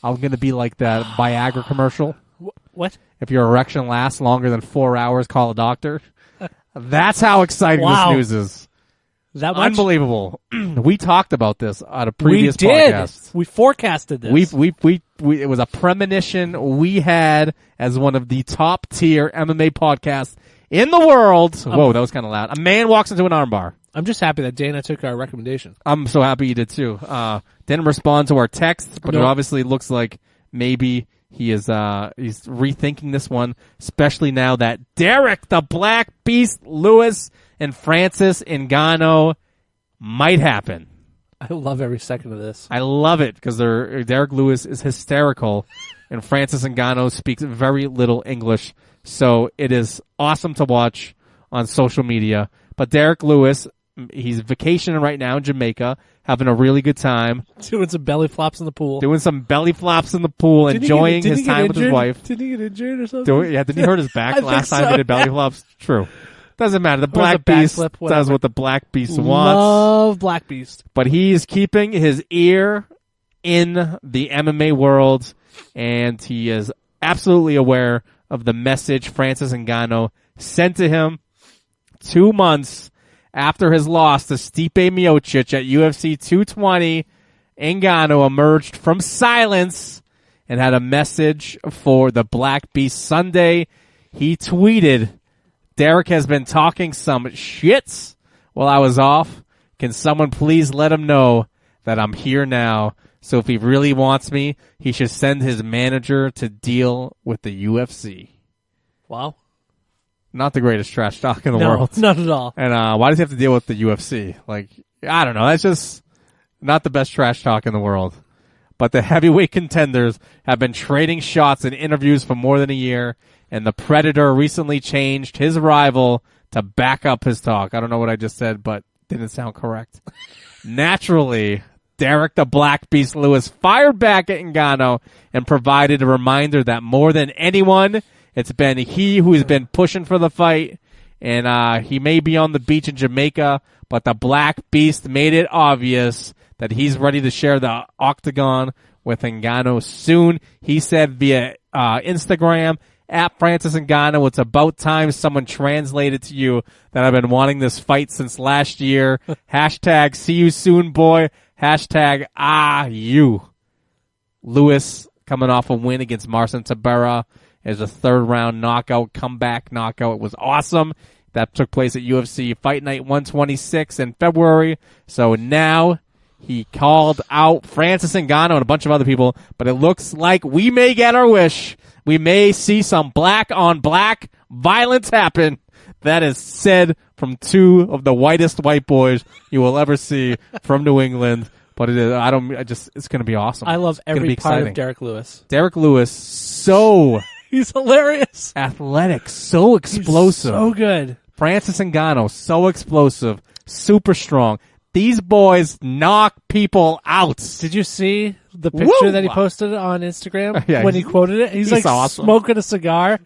I'm going to be like that Viagra commercial. What? If your erection lasts longer than 4 hours, call a doctor. That's how exciting this news is. That much? Unbelievable. We talked about this on a previous podcast. We forecasted this. We it was a premonition we had as one of the top tier MMA podcasts in the world. Whoa, that was kind of loud. A man walks into an armbar. I'm just happy that Dana took our recommendation. I'm so happy you did too. Didn't respond to our text, but it obviously looks like maybe he is he's rethinking this one, especially now that Derrick the Black Beast Lewis and Francis Ngannou might happen. I love every second of this. I love it because Derrick Lewis is hysterical and Francis Ngannou speaks very little English, so it is awesome to watch on social media. But Derrick Lewis, he's vacationing right now in Jamaica, having a really good time. Doing some belly flops in the pool. Enjoying his time with his wife. Did he get injured or something? Didn't he hurt his back last time he did belly flops? True. Doesn't matter. The Black Beast does what the Black Beast wants. Love Black Beast. But he's keeping his ear in the MMA world, and he is absolutely aware of the message Francis Ngannou sent to him 2 months after his loss to Stipe Miocic at UFC 220. Ngannou emerged from silence and had a message for the Black Beast Sunday. He tweeted, "Derrick has been talking some shits while I was off. Can someone please let him know that I'm here now? So if he really wants me, he should send his manager to deal with the UFC." Wow. Not the greatest trash talk in the world. Not at all. And why does he have to deal with the UFC? Like, I don't know. That's just not the best trash talk in the world. But the heavyweight contenders have been trading shots in interviews for more than a year, and the Predator recently changed his rival to back up his talk. I don't know what I just said, but didn't sound correct. Naturally, Derrick the Black Beast Lewis fired back at Ngannou and provided a reminder that more than anyone, it's been he who has been pushing for the fight, and he may be on the beach in Jamaica, but the Black Beast made it obvious that he's ready to share the octagon with Ngannou soon. He said via Instagram, at Francis Ngannou, "It's about time someone translated to you that I've been wanting this fight since last year. Hashtag see you soon, boy. Hashtag you." Lewis coming off a win against Marcin Tibera as a third-round comeback knockout. It was awesome. That took place at UFC Fight Night 126 in February. So now he called out Francis Ngannou and a bunch of other people, but it looks like we may get our wish. We may see some black-on-black violence happen That is said from two of the whitest white boys you will ever see from New England. But it's going to be awesome. I love every part exciting. of Derrick Lewis. Derrick Lewis, so He's hilarious. athletic, so explosive. So good. Francis Ngannou, so explosive, super strong. These boys knock people out. Did you see the picture that he posted on Instagram when he quoted it? He's like awesome. smoking a cigar.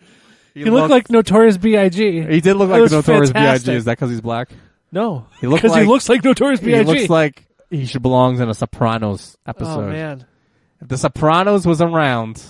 He looked like Notorious B.I.G. He did look like the Notorious fantastic. B.I.G. Is that because he's black? No. He looks Because he looks like Notorious B.I.G. He looks like he should belongs in a Sopranos episode. Oh, man. If the Sopranos was around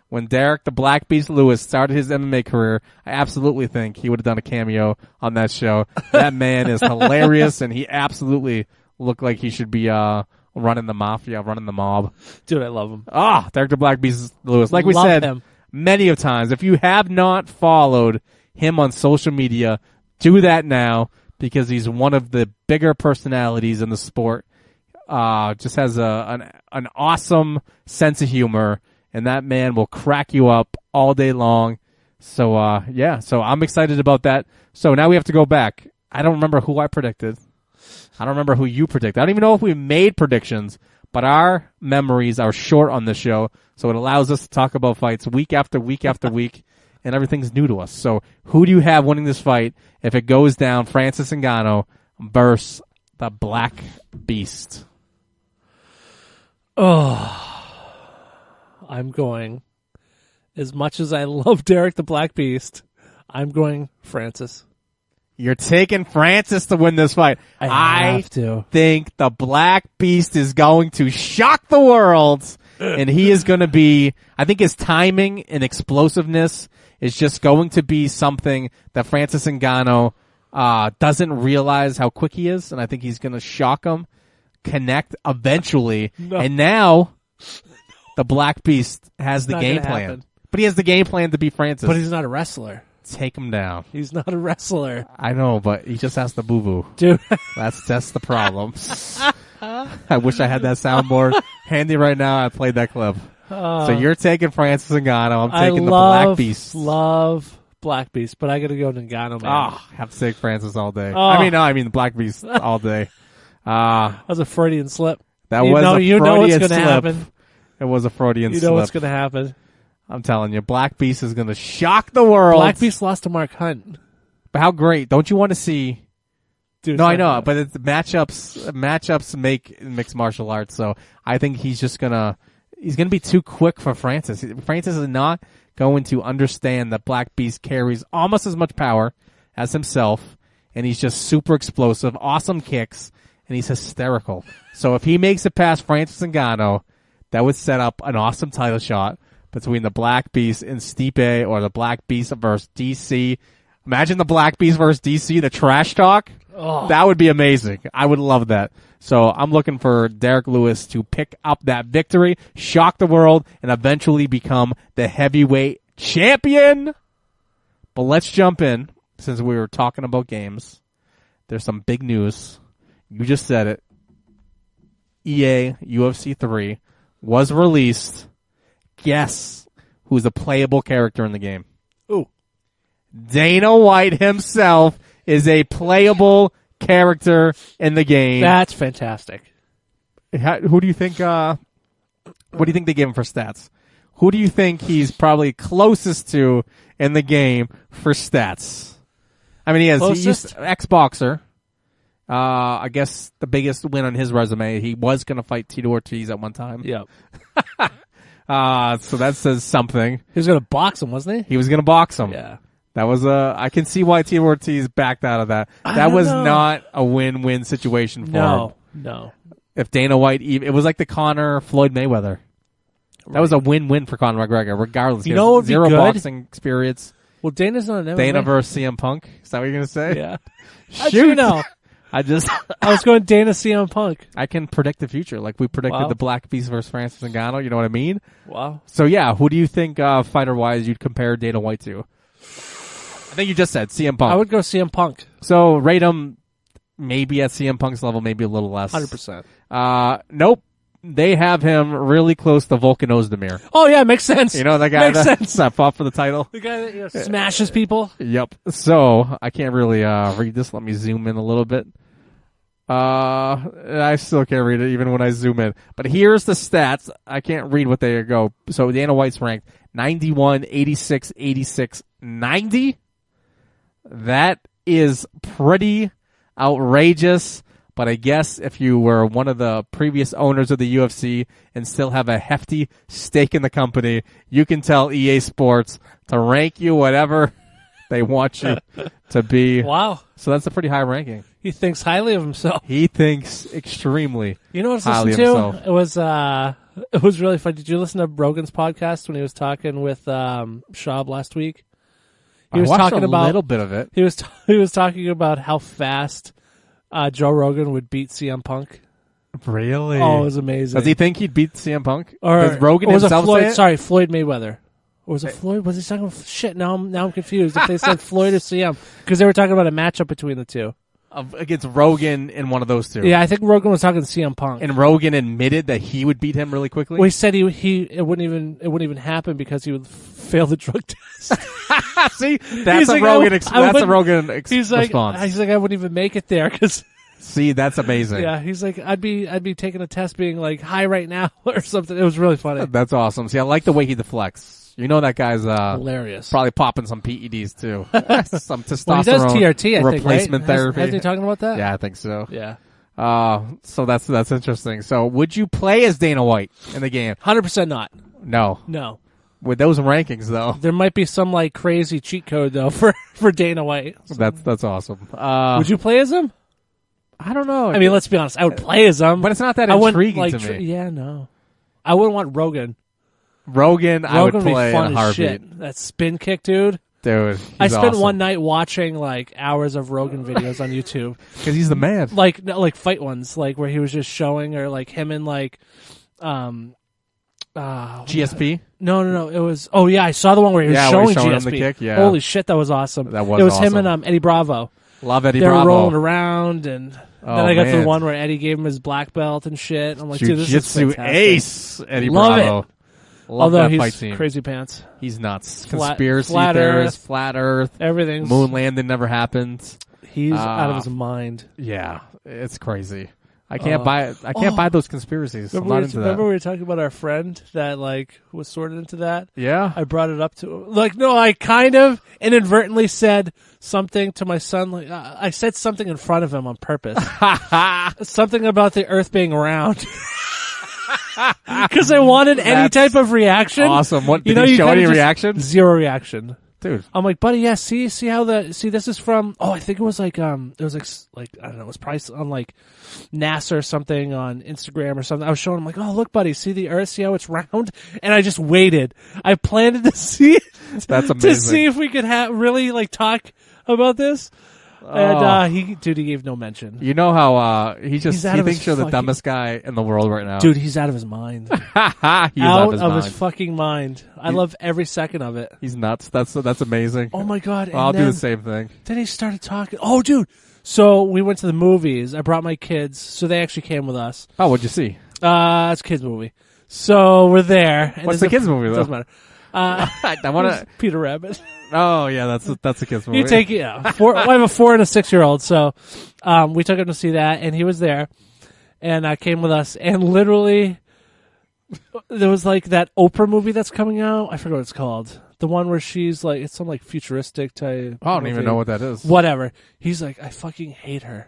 when Derrick the Black Beast Lewis started his MMA career, I absolutely think he would have done a cameo on that show. That man is hilarious, and he absolutely looked like he should be running the mafia, running the mob. Dude, I love him. Derrick the Black Beast Lewis. Like we Love said him. many of times, if you have not followed him on social media, do that now because he's one of the bigger personalities in the sport. Just has an awesome sense of humor, and that man will crack you up all day long. So, so I'm excited about that. So now we have to go back. I don't remember who I predicted. I don't remember who you predicted. I don't even know if we made predictions, but our memories are short on this show, so it allows us to talk about fights week after week after week, and everything's new to us. So who do you have winning this fight if it goes down Francis Ngannou versus the Black Beast? Oh, I'm going. As much as I love Derrick the Black Beast, I'm going Francis. You're taking Francis to win this fight. I have to. Think the Black Beast is going to shock the world, and he is going to be, I think his timing and explosiveness is just going to be something that Francis Ngannou doesn't realize how quick he is, and I think he's going to shock him, connect eventually, and now the Black Beast has the game plan. Happen. But he has the game plan to beat Francis. But he's not a wrestler. Take him down. He's not a wrestler. I know, but he just has the boo-boo. Dude. That's the problem. I wish I had that soundboard handy right now. I played that clip. So you're taking Francis Ngannou. I'm taking the Black Beast. Love Black Beast, but I got to go Ngannou, man. I have to take Francis all day. I mean the Black Beast all day. That was a Freudian slip. That was a Freudian what's gonna slip. Happen. It was a Freudian slip. You know what's going to happen. I'm telling you, Black Beast is going to shock the world. Black Beast lost to Mark Hunt. But how great. Don't you want to see... Dude, no, I know, but it's matchups make mixed martial arts, so I think he's gonna be too quick for Francis. Francis is not going to understand that Black Beast carries almost as much power as himself, and he's just super explosive, awesome kicks, and he's hysterical. So if he makes it past Francis Ngannou, that would set up an awesome title shot between the Black Beast and Stipe, or the Black Beast versus DC. Imagine the Black Beast versus DC, the trash talk. Oh. That would be amazing. I would love that. So I'm looking for Derrick Lewis to pick up that victory, shock the world, and eventually become the heavyweight champion. But let's jump in, since we were talking about games. There's some big news. You just said it. EA UFC 3 was released. Guess who's a playable character in the game? Ooh. Dana White himself is a playable character in the game. That's fantastic. Who do you think, what do you think they gave him for stats? Who do you think he's probably closest to in the game for stats? I mean, he's ex-boxer. I guess the biggest win on his resume, he was going to fight Tito Ortiz at one time. Yep. So that says something. He was going to box him, wasn't he? He was going to box him. Yeah. That was I can see why Tito Ortiz backed out of that. That was not a win-win situation for him. No. If Dana White, it was like the Conor Floyd Mayweather. That was a win-win for Conor McGregor, regardless. You know what would be zero good? Boxing experience. Well, Dana's not an MMA. Dana versus CM Punk. Is that what you're going to say? Yeah. Shoot. You know. I was going Dana CM Punk. I can predict the future, like we predicted the Black Beast versus Francis Ngannou. You know what I mean? Wow. So yeah, who do you think fighter-wise you'd compare Dana White to? I think you just said CM Punk. I would go CM Punk. So rate him maybe at CM Punk's level, maybe a little less. 100%. Nope. they have him really close to Volkan Ozdemir. Oh yeah, makes sense. You know that guy makes sense. that fought for the title? The guy that smashes people. Yep. So I can't really read this. Let me zoom in a little bit. I still can't read it even when I zoom in. But here's the stats. I can't read what they go. So Dana White's ranked 91, 86, 86, 90. That is pretty outrageous. But I guess if you were one of the previous owners of the UFC and still have a hefty stake in the company, you can tell EA Sports to rank you whatever they want you to be. Wow. So that's a pretty high ranking. He thinks highly of himself. He thinks extremely You know what I highly was of listening himself. to? It was really fun. Did you listen to Rogan's podcast when he was talking with Schaub last week? He was I watched talking a about little bit of it. He was talking about how fast Joe Rogan would beat CM Punk. Really? Oh, it was amazing. Does he think he'd beat CM Punk? Or Does Rogan or was it himself Floyd, say it? Sorry, Floyd Mayweather. Or was it Floyd? Was he talking about shit? Now I'm confused. If they said Floyd or CM, because they were talking about a matchup between the two. Against Rogan and one of those two. Yeah, I think Rogan was talking to CM Punk. And Rogan admitted that he would beat him really quickly. Well, he said it wouldn't even happen because he would fail the drug test. See, that's a Rogan. That's a Rogan response. He's like, I wouldn't even make it there because. See, that's amazing. Yeah, he's like, I'd be taking a test being like high right now or something. It was really funny. That's awesome. See, I like the way he deflects. You know that guy's hilarious. Probably popping some PEDs too. Some testosterone well, he does TRT, I replacement think, right? therapy. Hasn't he talking about that? Yeah, I think so. Yeah. So that's interesting. So would you play as Dana White in the game? 100% not. No. With those rankings though. There might be some like crazy cheat code though for Dana White. So. That's awesome. Would you play as him? I don't know. I mean, let's be honest. I would play as him, but it's not that intriguing to me. Yeah, no. I wouldn't want Rogan. Rogan I would play be fun in a as heartbeat. shit. That spin kick, dude. Dude, I spent awesome. one night watching like hours of Rogan videos on YouTube because he's the man. Like fight ones, like where he was just showing, or like him and like, GSP. No. It was. Oh yeah, I saw the one where he was showing showing GSP. him the kick. Yeah. Holy shit, that was awesome. That was. It was awesome. him and Eddie Bravo. Love Eddie they Bravo. They were rolling around, and then I got to man. the one where Eddie gave him his black belt and shit. I'm like, dude, this is Jiu-Jitsu fantastic. ace, Eddie Love Bravo. It. Love Although that he's fight scene. crazy pants. He's nuts. Flat Conspiracy Earth. theorist, flat Earth, everything's moon landing never happened. He's out of his mind. Yeah, it's crazy. I can't buy those conspiracies. I'm not into that. Remember we were talking about our friend that like was sorted into that? Yeah. I brought it up to like no, I kind of inadvertently said something to my son. Like I said something in front of him on purpose. Something about the Earth being round. Because I wanted any type of reaction. Awesome. What did he show any reaction? Zero reaction. Dude. I'm like, buddy, yeah, see how this is from I think it was like it was like I don't know, it was probably on like NASA or something on Instagram or something. I was showing him like, oh look, buddy, see the Earth, see how it's round? And I just waited. I planned to see it. That's amazing. To see if we could really like talk about this. And he gave no mention. You know how he thinks you're the fucking dumbest guy in the world right now. Dude, he's out of his mind. He's out of his fucking mind. I love every second of it. He's nuts. That's amazing. Oh my god. Well, I'll do the same thing. Then he started talking. Oh dude. So we went to the movies. I brought my kids, so they actually came with us. Oh, what'd you see? It's a kids movie. So we're there. And what's the kids movie though? Doesn't matter. I want to Peter Rabbit. Oh yeah, that's a kid's movie. You take I have a 4 and a 6-year-old, so we took him to see that, and he was there, and came with us, and literally there was like that Oprah movie that's coming out. I forget what it's called. The one where she's like, it's some like futuristic type. I don't even know what that is. Whatever. He's like, I fucking hate her.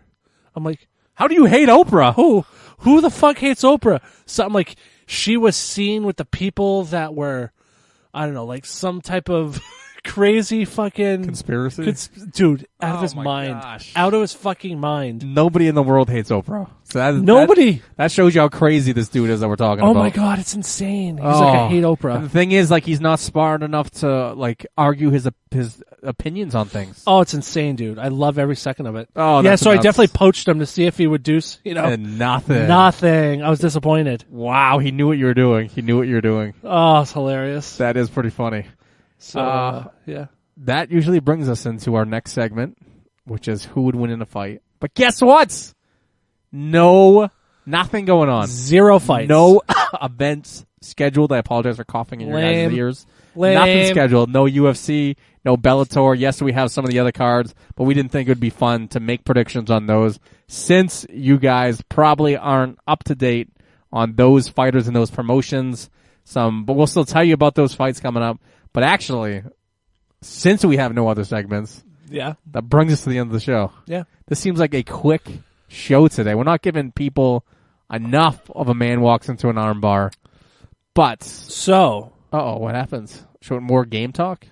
I'm like, how do you hate Oprah? Who the fuck hates Oprah? So I'm like, she was seen with the people that were, I don't know, like some type of crazy fucking conspiracy, dude, out of his my mind, gosh. out of his fucking mind. Nobody in the world hates Oprah. So nobody. That shows you how crazy this dude is that we're talking about. Oh my god, it's insane. He's like, I hate Oprah. And the thing is, like, he's not smart enough to like argue his opinions on things. Oh, it's insane, dude. I love every second of it. Oh, yeah. So I nuts. definitely poached him to see if he would do, and nothing. Nothing. I was disappointed. Wow, he knew what you were doing. Oh, it's hilarious. That is pretty funny. So yeah. That usually brings us into our next segment, which is who would win in a fight. But guess what? No Nothing going on. 0 fights. No events scheduled. I apologize for coughing in your guys' ears. Nothing scheduled. No UFC, no Bellator. Yes, we have some of the other cards, but we didn't think it would be fun to make predictions on those since you guys probably aren't up to date on those fighters and those promotions. But we'll still tell you about those fights coming up. But actually, since we have no other segments, that brings us to the end of the show. Yeah. This seems like a quick show today. We're not giving people enough of a man walks into an armbar. But what happens? Should more game talk?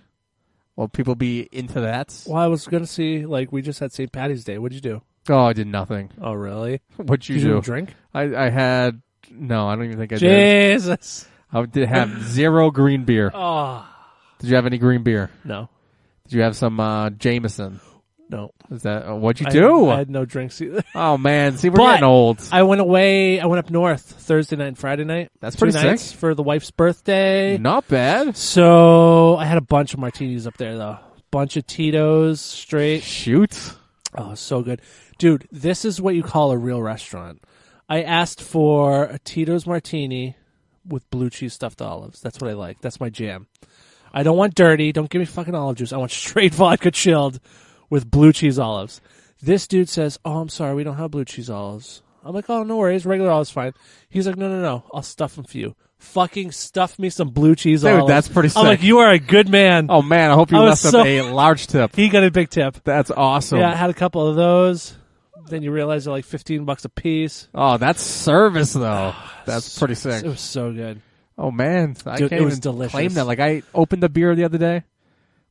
Will people be into that? Well, I was gonna see, we just had St. Patty's Day. What'd you do? Oh, I did nothing. Oh, really? What'd you do? Didn't drink? I had no. I don't even think I did. Jesus. I did have 0 green beer. Oh. Did you have any green beer? No. Did you have some Jameson? No. Is that what'd you do? I had no drinks either. Oh man, see, we're getting old. I went away. I went up north Thursday night and Friday night. That's 2 pretty nights sick for the wife's birthday. Not bad. So I had a bunch of martinis up there, though. Bunch of Tito's straight. Shoot. Oh, so good, dude. This is what you call a real restaurant. I asked for a Tito's martini with blue cheese stuffed olives. That's what I like. That's my jam. I don't want dirty. Don't give me fucking olive juice. I want straight vodka chilled with blue cheese olives. This dude says, "Oh, I'm sorry, we don't have blue cheese olives." I'm like, "Oh, no worries, regular olives fine." He's like, "No, I'll stuff them for you." Fucking stuff me some blue cheese olives. Dude, that's pretty sick. I'm like, "You are a good man." Oh man, I hope you left him a large tip. He got a big tip. That's awesome. Yeah, I had a couple of those. Then you realize they're like $15 a piece. Oh, that's service though. That's pretty sick. It was so good. Oh man, Dude, I can't it was even delicious. claim that. Like I opened the beer the other day.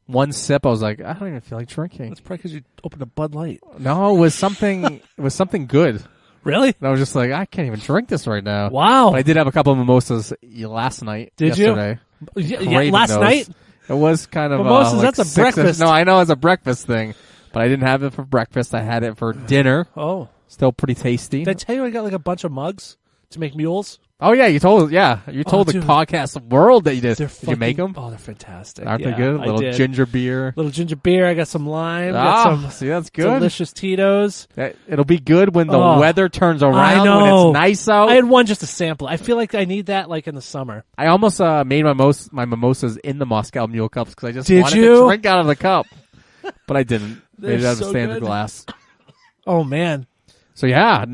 One sip, I was like, I don't even feel like drinking. That's probably because you opened a Bud Light. No, it was something. It was something good. Really? And I was just like, I can't even drink this right now. Wow. But I did have a couple of mimosas last night. Did yesterday. you? Yeah, last those. night? It was kind of mimosas. like That's a breakfast. No, I know it's a breakfast thing, but I didn't have it for breakfast. I had it for dinner. Oh, still pretty tasty. Did I tell you I got like a bunch of mugs to make mules? Oh yeah, you told the dude. podcast world that you did. Did you make them? Oh, they're fantastic. Aren't they good? I Little did. ginger beer. Little ginger beer. I got some lime. Got some see, that's good. delicious Tito's. It'll be good when the weather turns around. I know. When it's nice out. I had one just to sample. I feel like I need that like in the summer. I almost made my mimosas in the Moscow Mule cups because I just Did wanted you? to drink out of the cup, but I didn't. Made it out of so a standard good. glass. Oh man. So yeah, I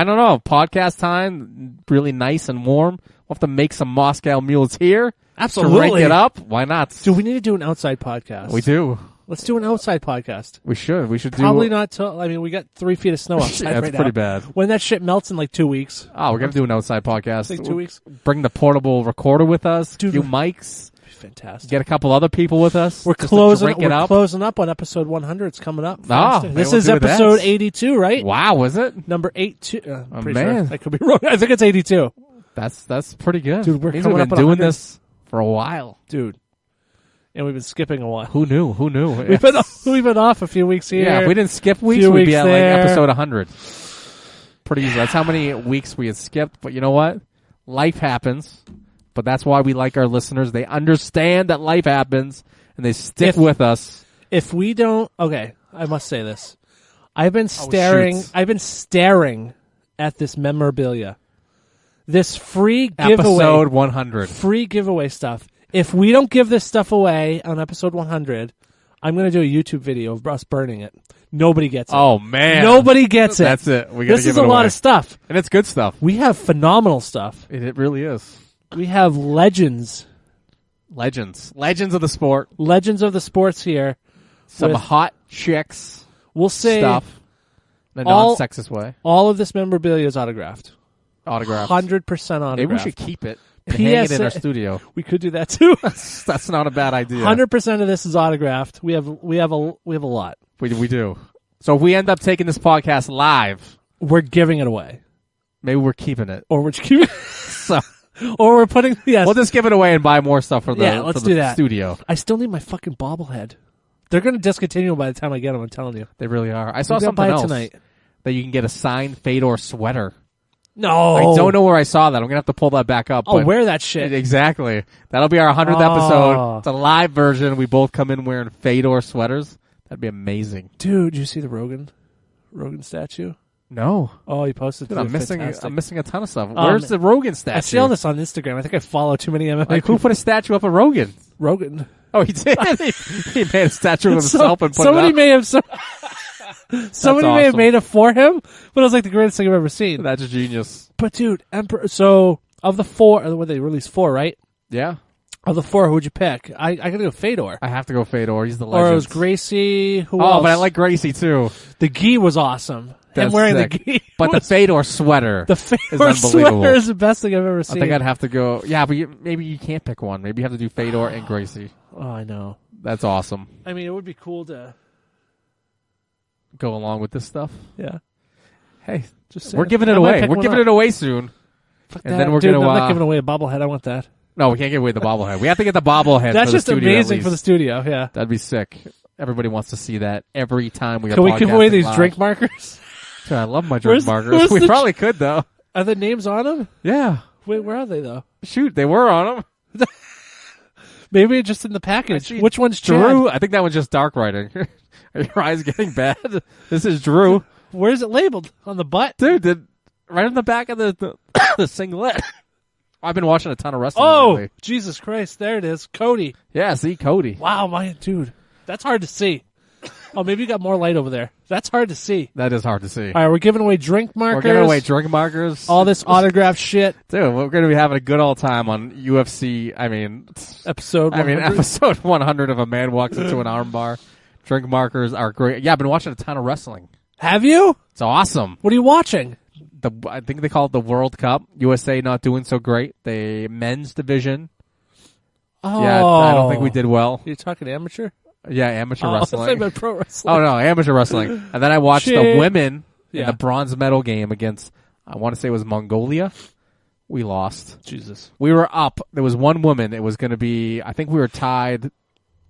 don't know. Podcast time, really nice and warm. We'll have to make some Moscow Mules here. Absolutely. To rank it up. Why not? Dude, we need to do an outside podcast. We do. Let's do an outside podcast. We should. We should Probably do. not till, we got 3 feet of snow outside That's right pretty now. bad. When that shit melts in like 2 weeks. Oh, we're going to do an outside podcast. Like 2 weeks. Bring the portable recorder with us. Dude, a few mics. Fantastic. Get a couple other people with us. We're just closing. to drink it We're up. closing up on episode 100. It's coming up. Maybe This we'll is do that. episode 82, right? Wow, is it? Number 82. Pretty man. sure. I could be wrong. I think it's 82. That's pretty good. Dude, we're Means coming we've up been on doing 100. this for a while. Dude. And we've been skipping a while. Who knew? We've been off a few weeks here. Yeah, if we didn't skip weeks, few we'd be weeks at there. like episode 100. Pretty easy. That's how many weeks we had skipped. But you know what? Life happens. But that's why we like our listeners. They understand that life happens, and they stick with us. If we don't, okay, I must say this. I've been staring at this memorabilia. This free giveaway. Episode 100. Free giveaway stuff. If we don't give this stuff away on episode 100, I'm going to do a YouTube video of us burning it. Nobody gets it. Oh, man. Nobody gets it. That's it. We gotta This give is it a lot away. of stuff. And it's good stuff. We have phenomenal stuff. It really is. We have legends. Legends of the sport. Legends of the sports here. Some with- hot chicks We'll say stuff. In a all- non-sexist way. all of this memorabilia is autographed. Autographed. 100% autographed. Maybe we should keep it and hang it in our studio. We could do that too. That's not a bad idea. 100% of this is autographed. We have a lot. We do. So if we end up taking this podcast live, We're giving it away, maybe we're keeping it. or we're keeping, So or we're putting. Yes, we'll just give it away and buy more stuff for the, Yeah, let's for the do that. studio. I still need my fucking bobblehead. They're going to discontinue by the time I get them. I'm telling you. They really are. I saw Maybe I'll something buy it else tonight. that you can get a signed Fedor sweater. No, I don't know where I saw that. I'm gonna have to pull that back up. I'll but wear that shit. Exactly. That'll be our 100th Oh. episode. It's a live version. We both come in wearing Fedor sweaters. That'd be amazing. Dude, did you see the Rogan statue? No. Oh, he posted. Dude, too. I'm missing Fantastic. a ton of stuff. Where's the Rogan statue? I see all this on Instagram. I think I follow too many MMA. Like, who put a statue up of Rogan? Rogan? Oh, he did. He made a statue of himself and put somebody it up. may have somebody may have awesome. made it for him, but it was like the greatest thing I've ever seen. That's genius. But dude, Emperor. So of the 4, what they released 4, right? Yeah. Of the 4, who'd you pick? I gotta go Fedor. I have to go Fedor. He's the legend. Or it was Gracie. Who Oh, else? but I like Gracie too. The gi was awesome. That's Him wearing sick. the gi. But the Fedor sweater. The is Fedor unbelievable. sweater is the best thing I've ever I seen. think I'd have to go. Yeah, but maybe you can't pick one. Maybe you have to do Fedor and Gracie. Oh, I know. That's awesome. I mean, it would be cool to. Go along with this stuff. Yeah. Hey, Just we're saying. giving I it might away. pick We're one giving up. it away soon. Fuck And that. then we're Dude, gonna. I'm not giving away a bobblehead. I want that. No, we can't give away the bobblehead. We have to get the bobblehead. That's for the just studio, amazing at for the least. studio. Yeah. That'd be sick. Everybody wants to see that every time we are. Can we give away these live. drink markers? Dude, I love my drink Where's- markers. where's We the probably could though. Are the names on them? Yeah. Wait, where are they though? Shoot, they were on them. Maybe just in the package. Actually, Which one's Drew? Chad? I think that one's just dark writing. Are your eyes getting bad? This is Drew. Where's it labeled? On the butt? Dude, right on the back of the singlet. I've been watching a ton of wrestling Oh, lately. Jesus Christ. There it is. Cody. Yeah, see, Cody. Wow, my dude. That's hard to see. Oh, maybe you got more light over there. That's hard to see. That is hard to see. All right, we're giving away drink markers. We're giving away drink markers. all this autograph shit. Dude, we're going to be having a good old time on UFC. Episode 100. episode 100 of A Man Walks Into an Armbar. Drink markers are great. Yeah, I've been watching a ton of wrestling. Have you? It's awesome. What are you watching? I think they call it the World Cup. USA not doing so great. The men's division. Oh. Yeah, I don't think we did well. You're talking amateur? Yeah, amateur Oh, I was wrestling. talking about pro wrestling. Oh no, amateur wrestling. And then I watched the Shit. women in Yeah. the bronze medal game against, I want to say it was Mongolia. We lost. Jesus. We were up. There was one woman. It was going to be, I think we were tied,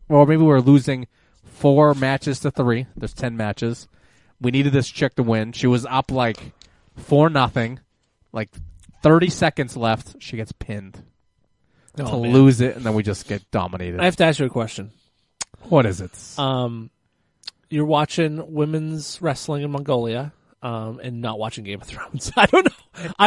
or maybe we were losing 4 matches to 3. There's 10 matches. We needed this chick to win. She was up like 4-0. Like 30 seconds left. She gets pinned to man. lose it, and then we just get dominated. I have to ask you a question. What is it? You're watching women's wrestling in Mongolia, and not watching Game of Thrones. I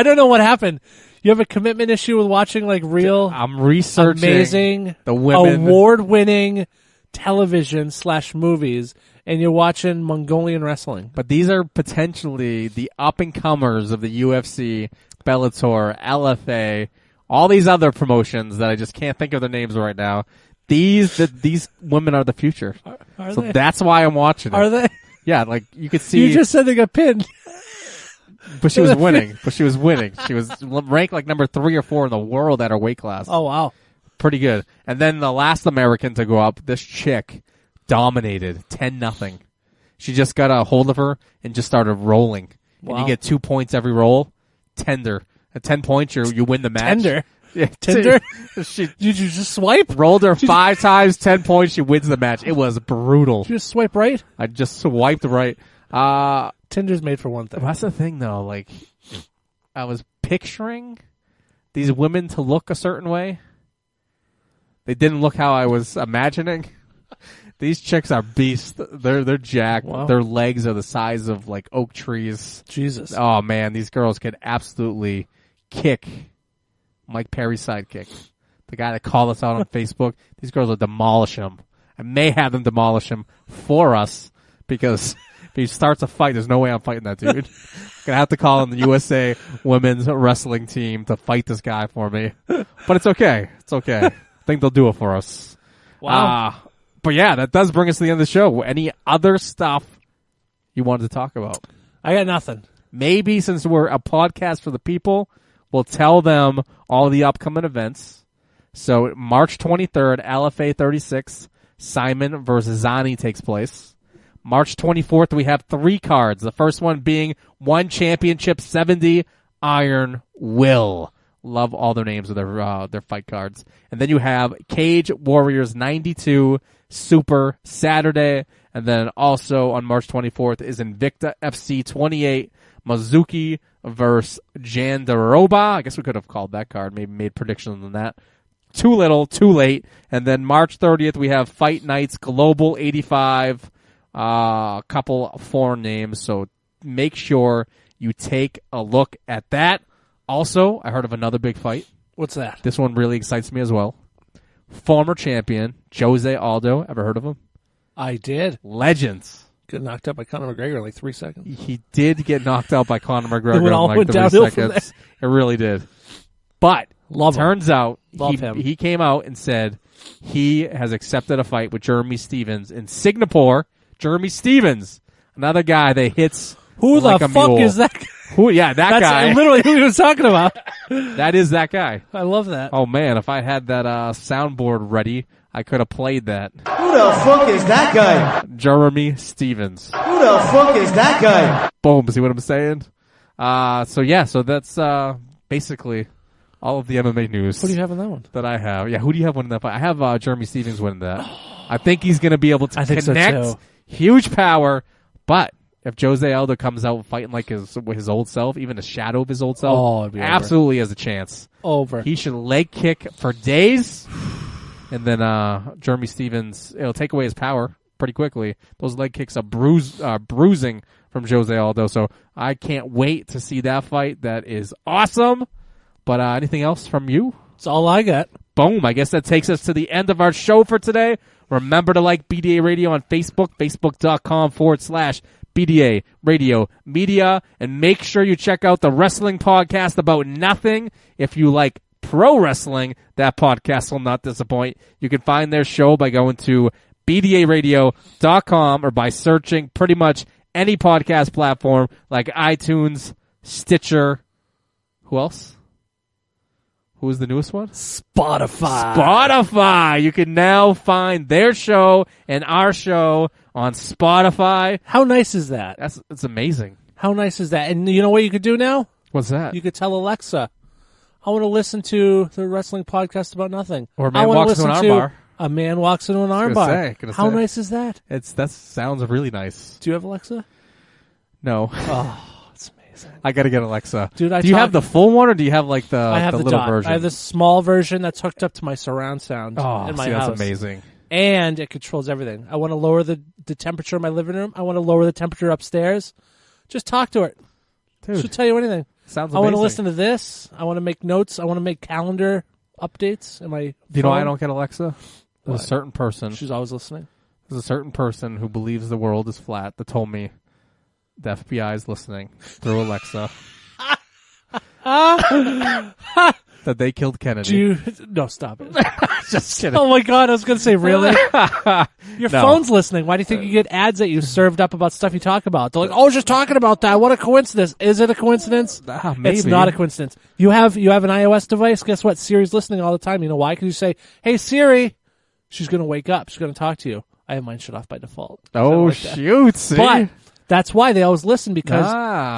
don't know what happened. You have a commitment issue with watching like real, I'm researching amazing, the women. award-winning television / movies, and you're watching Mongolian wrestling. But these are potentially the up-and-comers of the UFC, Bellator, LFA, all these other promotions that I just can't think of their names right now. These women are the future. Are So they? that's why I'm watching it. Are they? Yeah, like you could see. You just said they got pinned. but she was winning. She was ranked like number 3 or 4 in the world at her weight class. Oh wow. Pretty good. And then the last American to go up, this chick dominated 10-0. She just got a hold of her and just started rolling. Wow. And you get 2 points every roll. Tender. At 10 points, you win the match. Tender. Yeah, Tinder? She Did you just swipe? rolled her 5 times, 10 points. She wins the match. It was brutal. Did you just swipe right? I just swiped right. Tinder's made for one thing. That's the thing, though. Like, I was picturing these women to look a certain way. They didn't look how I was imagining. These chicks are beasts. They're jacked. Wow. Their legs are the size of like oak trees. Jesus. Oh man, these girls could absolutely kick Mike Perry's sidekick. The guy that called us out on Facebook. These girls will demolish him. I may have them demolish him for us because if he starts a fight, there's no way I'm fighting that dude. Gonna have to call in the USA women's wrestling team to fight this guy for me. But it's okay. It's okay. I think they'll do it for us. Wow. But yeah, that does bring us to the end of the show. Any other stuff you wanted to talk about? I got nothing. Maybe since we're a podcast for the people, we'll tell them all the upcoming events. So March 23rd, LFA 36, Simon versus Zani takes place. March 24th, we have 3 cards. The first one being One Championship 70, Iron Will. Love all their names of their fight cards. And then you have Cage Warriors 92, Super Saturday. And then also on March 24th is Invicta FC 28, Mizuki versus Jandaroba. I guess we could have called that card, maybe made predictions on that. Too little, too late. And then March 30th, we have Fight Nights Global 85, a couple foreign names. So make sure you take a look at that. Also, I heard of another big fight. What's that? This one really excites me as well. Former champion Jose Aldo. Ever heard of him? I did. Legends. Got knocked out by Conor McGregor in like 3 seconds. He did get knocked out by Conor McGregor all in went like 3 downhill from seconds. It really did. But turns out him. He came out and said he has accepted a fight with Jeremy Stevens in Singapore. Jeremy Stevens, another guy that hits Who like the a fuck mule. is that guy? Who? Yeah, that guy. That's literally who he was talking about. That is that guy. I love that. Oh man, if I had that soundboard ready, I could have played that. Who the fuck is that guy? Jeremy Stevens. Who the fuck is that guy? Boom. See what I'm saying? So that's basically all of the MMA news. What do you have in that one? That I have? Yeah, who do you have winning that fight? I have Jeremy Stevens winning that. I think he's going to be able to I think connect. so too. Huge power, but if Jose Aldo comes out fighting like his old self, even a shadow of his old self, it'd be absolutely has a chance. Over. He should leg kick for days, and then Jeremy Stevens, it'll take away his power pretty quickly. Those leg kicks are bruising from Jose Aldo, so I can't wait to see that fight. That is awesome. But anything else from you? That's all I got. Boom. I guess that takes us to the end of our show for today. Remember to like BDA Radio on Facebook, facebook.com/BDA Radio Media. And make sure you check out the wrestling podcast About Nothing. If you like pro wrestling, that podcast will not disappoint. You can find their show by going to BDARadio.com or by searching pretty much any podcast platform like iTunes, Stitcher. Who else? Who is the newest one? Spotify. You can now find their show and our show on Spotify. How nice is that? It's amazing. How nice is that? And you know what you could do now? What's that? You could tell Alexa, I want to listen to the wrestling podcast About Nothing. Or a man walks into an armbar. A man walks into an armbar. How nice is that? That sounds really nice. Do you have Alexa? No. Oh. I gotta get Alexa. Dude, do you have the full one, or do you have like the little dot. version? I have the small version that's hooked up to my surround sound in my house. That's amazing. And it controls everything. I want to lower the temperature in my living room. I want to lower the temperature upstairs. Just talk to it. Dude, she'll tell you anything. Sounds amazing. I want to listen to this. I want to make notes. I want to make calendar updates in my phone. Do you know why I don't get Alexa? There's a certain person. She's always listening. There's a certain person who believes the world is flat that told me the FBI is listening through Alexa. That they killed Kennedy. No, stop it. Just kidding. Oh my God, I was going to say, really? Your phone's listening. Why do you think you get ads that you served up about stuff you talk about? They're like, I was just talking about that. What a coincidence. Is it a coincidence? Maybe. It's not a coincidence. You have an iOS device. Guess what? Siri's listening all the time. You know why? Because you say, hey, Siri. She's going to wake up. She's going to talk to you. I have mine shut off by default. Oh, shoot. See? But that's why they always listen, because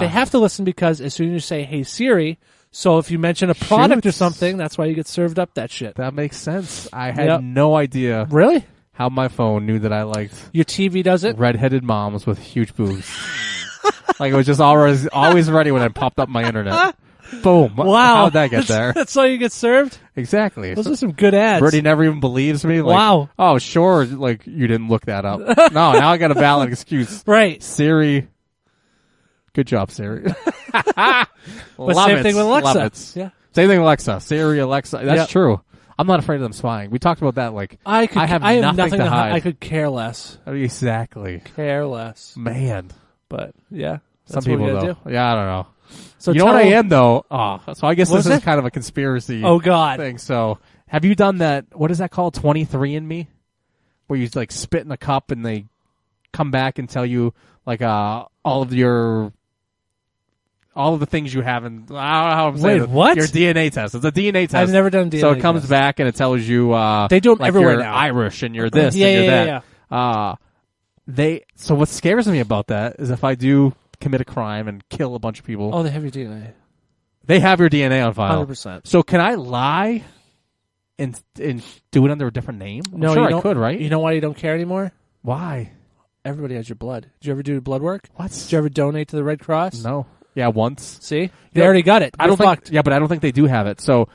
they have to listen, because as soon as you say, hey, Siri, so if you mention a product or something, that's why you get served up that shit. That makes sense. I had no idea. Really? How my phone knew that I liked your TV does it? Redheaded moms with huge boobs. Like it was just always ready when I popped up my internet. Boom. Wow. How'd that get there? That's how you get served? Exactly. Those are some good ads. Birdie never even believes me. Like, wow. Oh, sure. Like, you didn't look that up. No, now I got a valid excuse. Right. Siri. Good job, Siri. But same thing with Alexa. Love it. Yeah. Same thing with Alexa. Siri, Alexa. That's true. I'm not afraid of them spying. We talked about that. Like, I have nothing to hide. I could care less. Exactly. Care less. Man. But, yeah. Some people, though. Do. Yeah, I don't know. So you know what I am, though? Oh, so I guess this is kind of a conspiracy thing. So, have you done that? What is that called? 23andMe? Where you, like, spit in a cup and they come back and tell you, like, all of the things you have in, I don't know how I'm saying it. What? Your DNA test. It's a DNA test. I've never done DNA So it comes test. back and it tells you, they do them like everywhere you're now. Irish and you're this and you're that. Yeah. So what scares me about that is if I do commit a crime and kill a bunch of people. Oh, they have your DNA. They have your DNA on file. 100%. So can I lie and do it under a different name? No, sure I could, right? You know why you don't care anymore? Why? Everybody has your blood. Did you ever do blood work? What? Did you ever donate to the Red Cross? No. Yeah, once. See? They already got it. I don't think. Yeah, but I don't think they do have it. So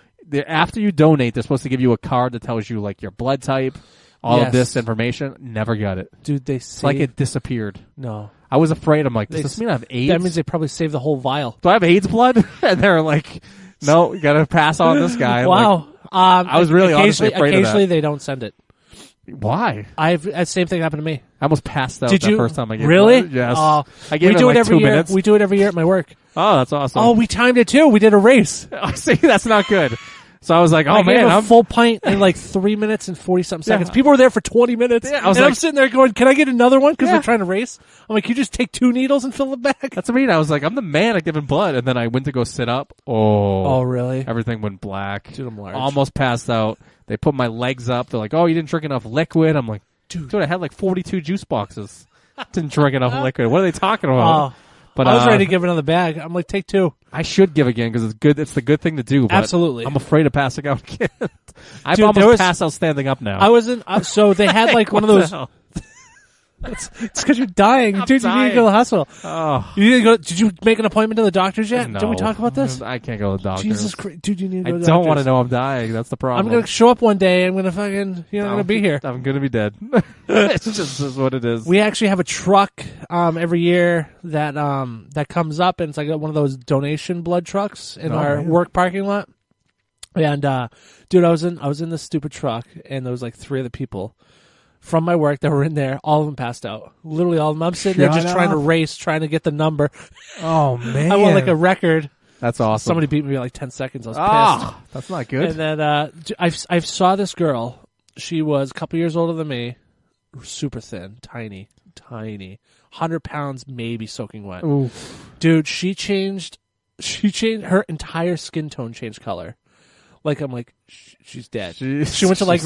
after you donate, they're supposed to give you a card that tells you like your blood type, all of this information. Never got it. Dude, It's like it disappeared. No. I was afraid. I'm like, does this mean I have AIDS? That means they probably saved the whole vial. Do I have AIDS blood? And they're like, no, you got to pass on this guy. Wow. Like, I was really honestly afraid of that. Occasionally they don't send it. Why? The same thing happened to me. I almost passed out first time I gave really? blood. Yes. I we gave it do like it every 2 year. minutes. We do it every year at my work. Oh, that's awesome. Oh, we timed it too. We did a race. See, that's not good. So I was like, I gave a full pint in like 3 minutes and 40-something seconds. People were there for 20 minutes. Yeah, I'm sitting there going, can I get another one? Because we're trying to race. I'm like, you just take 2 needles and fill it back? That's what I mean. I was like, I'm the man at giving blood. And then I went to go sit up. Oh, really? Everything went black. Dude, I'm large. Almost passed out. They put my legs up. They're like, oh, you didn't drink enough liquid. I'm like, dude, I had like 42 juice boxes. Didn't drink enough liquid. What are they talking about? But I was ready to give another bag. I'm like, take 2. I should give again because it's good. It's the good thing to do. But Absolutely. I'm afraid of passing out again. I've almost passed out standing up now. I wasn't. So they had like one of those. It's because you're dying, dude. dying. You need to go to the hospital. Oh, you need to go. Did you make an appointment to the doctors yet? no. Did we talk about this? I can't go to the doctor. Jesus Christ, dude! You need to go to the I don't want to doctors. know I'm dying. That's the problem. I'm gonna show up one day. I'm gonna fucking. I'm gonna be here. I'm gonna be dead. It's just is what it is. We actually have a truck every year that comes up, and it's like one of those donation blood trucks in our work parking lot. And dude, I was in this stupid truck, and there was like 3 other people from my work that were in there. All of them passed out. Literally all of them. I'm sitting there just trying to race, trying to get the number. Oh man, I won like a record. That's awesome. Somebody beat me by like 10 seconds. I was pissed. That's not good. And then I saw this girl. She was a couple years older than me. Super thin, tiny, 100 pounds, maybe soaking wet. Oof. Dude, she changed her entire skin tone changed color. Like, I'm like, she's dead. She went to like,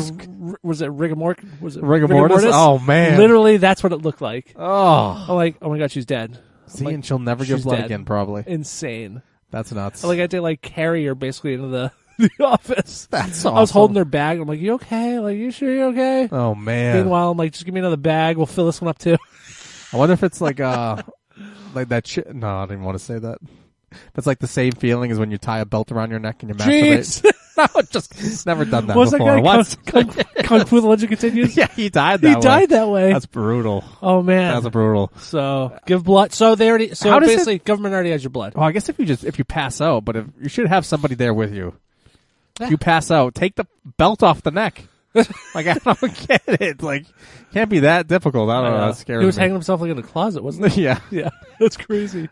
was it rigor mortis? Was it rigor mortis? Oh man, literally, that's what it looked like. Oh, I'm like, oh my god, she's dead. See, like, and she'll never give blood again, probably. Insane. That's nuts. Like, I had to like carry her basically into the office. That's awesome. I was holding her bag. I'm like, you okay? Like, you sure you're okay? Oh man. Meanwhile, I'm like, just give me another bag. We'll fill this one up too. I wonder if it's like like that shit. No, I didn't want to say that. That's like the same feeling as when you tie a belt around your neck and you masturbate. No, just never done that before. What's Kung Fu: The Legend Continues? Yeah, he died that way. He died that way. That's brutal. Oh man, that's brutal. So give blood. So they already. So how basically, government already has your blood. Well, I guess if you pass out, but if you should have somebody there with you. If you pass out, take the belt off the neck. Like, I don't get it. Like, can't be that difficult. I don't know. That's scary. He was hanging himself like in a closet, wasn't he? Yeah. Yeah. That's crazy.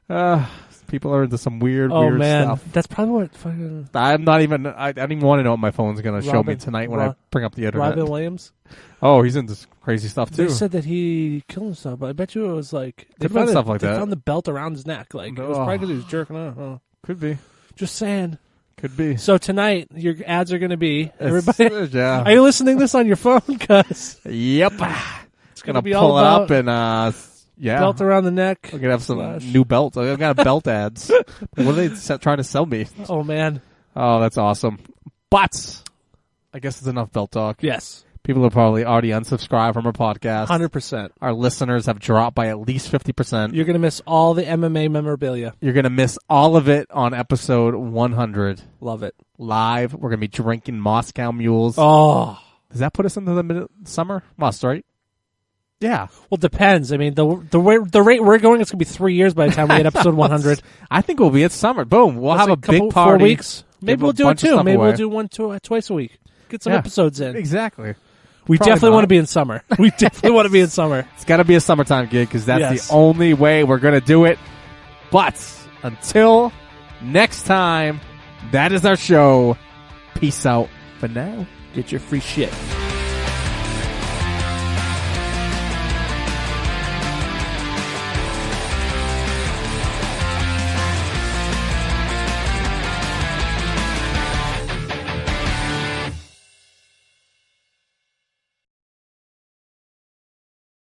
People are into some weird man. stuff. That's probably what fucking... I don't even want to know what my phone's going to show me tonight when I bring up the internet. Robin Williams? Oh, he's into crazy stuff too. They said that he killed himself, but I bet you it was like... They found stuff like that. They found the belt around his neck. Like, it was probably because he was jerking off. Oh. Could be. Just saying. Could be. So tonight, your ads are going to be... Everybody, yeah. Are you listening to this on your phone? Cause yep. It's going to be pull all it about up and yeah, belt around the neck. We're gonna have some new belts. I've got belt ads. What are they trying to sell me? Oh man. Oh, that's awesome. But I guess it's enough belt talk. Yes. People are probably already unsubscribed from our podcast. 100%. Our listeners have dropped by at least 50%. You're going to miss all the MMA memorabilia. You're going to miss all of it on episode 100. Love it. Live. We're going to be drinking Moscow Mules. Oh. Does that put us into the summer? Must, right? Yeah. Well, depends. I mean, the rate we're going, it's going to be 3 years by the time we hit episode 100. I think we'll be at summer. Boom. We'll have a big party. 4 weeks. Maybe we'll do it too. Maybe we'll do one twice a week. Get some episodes in. Exactly. We definitely want to be in summer. We definitely want to be in summer. It's got to be a summertime gig because that's the only way we're going to do it. But until next time, that is our show. Peace out for now. Get your free shit.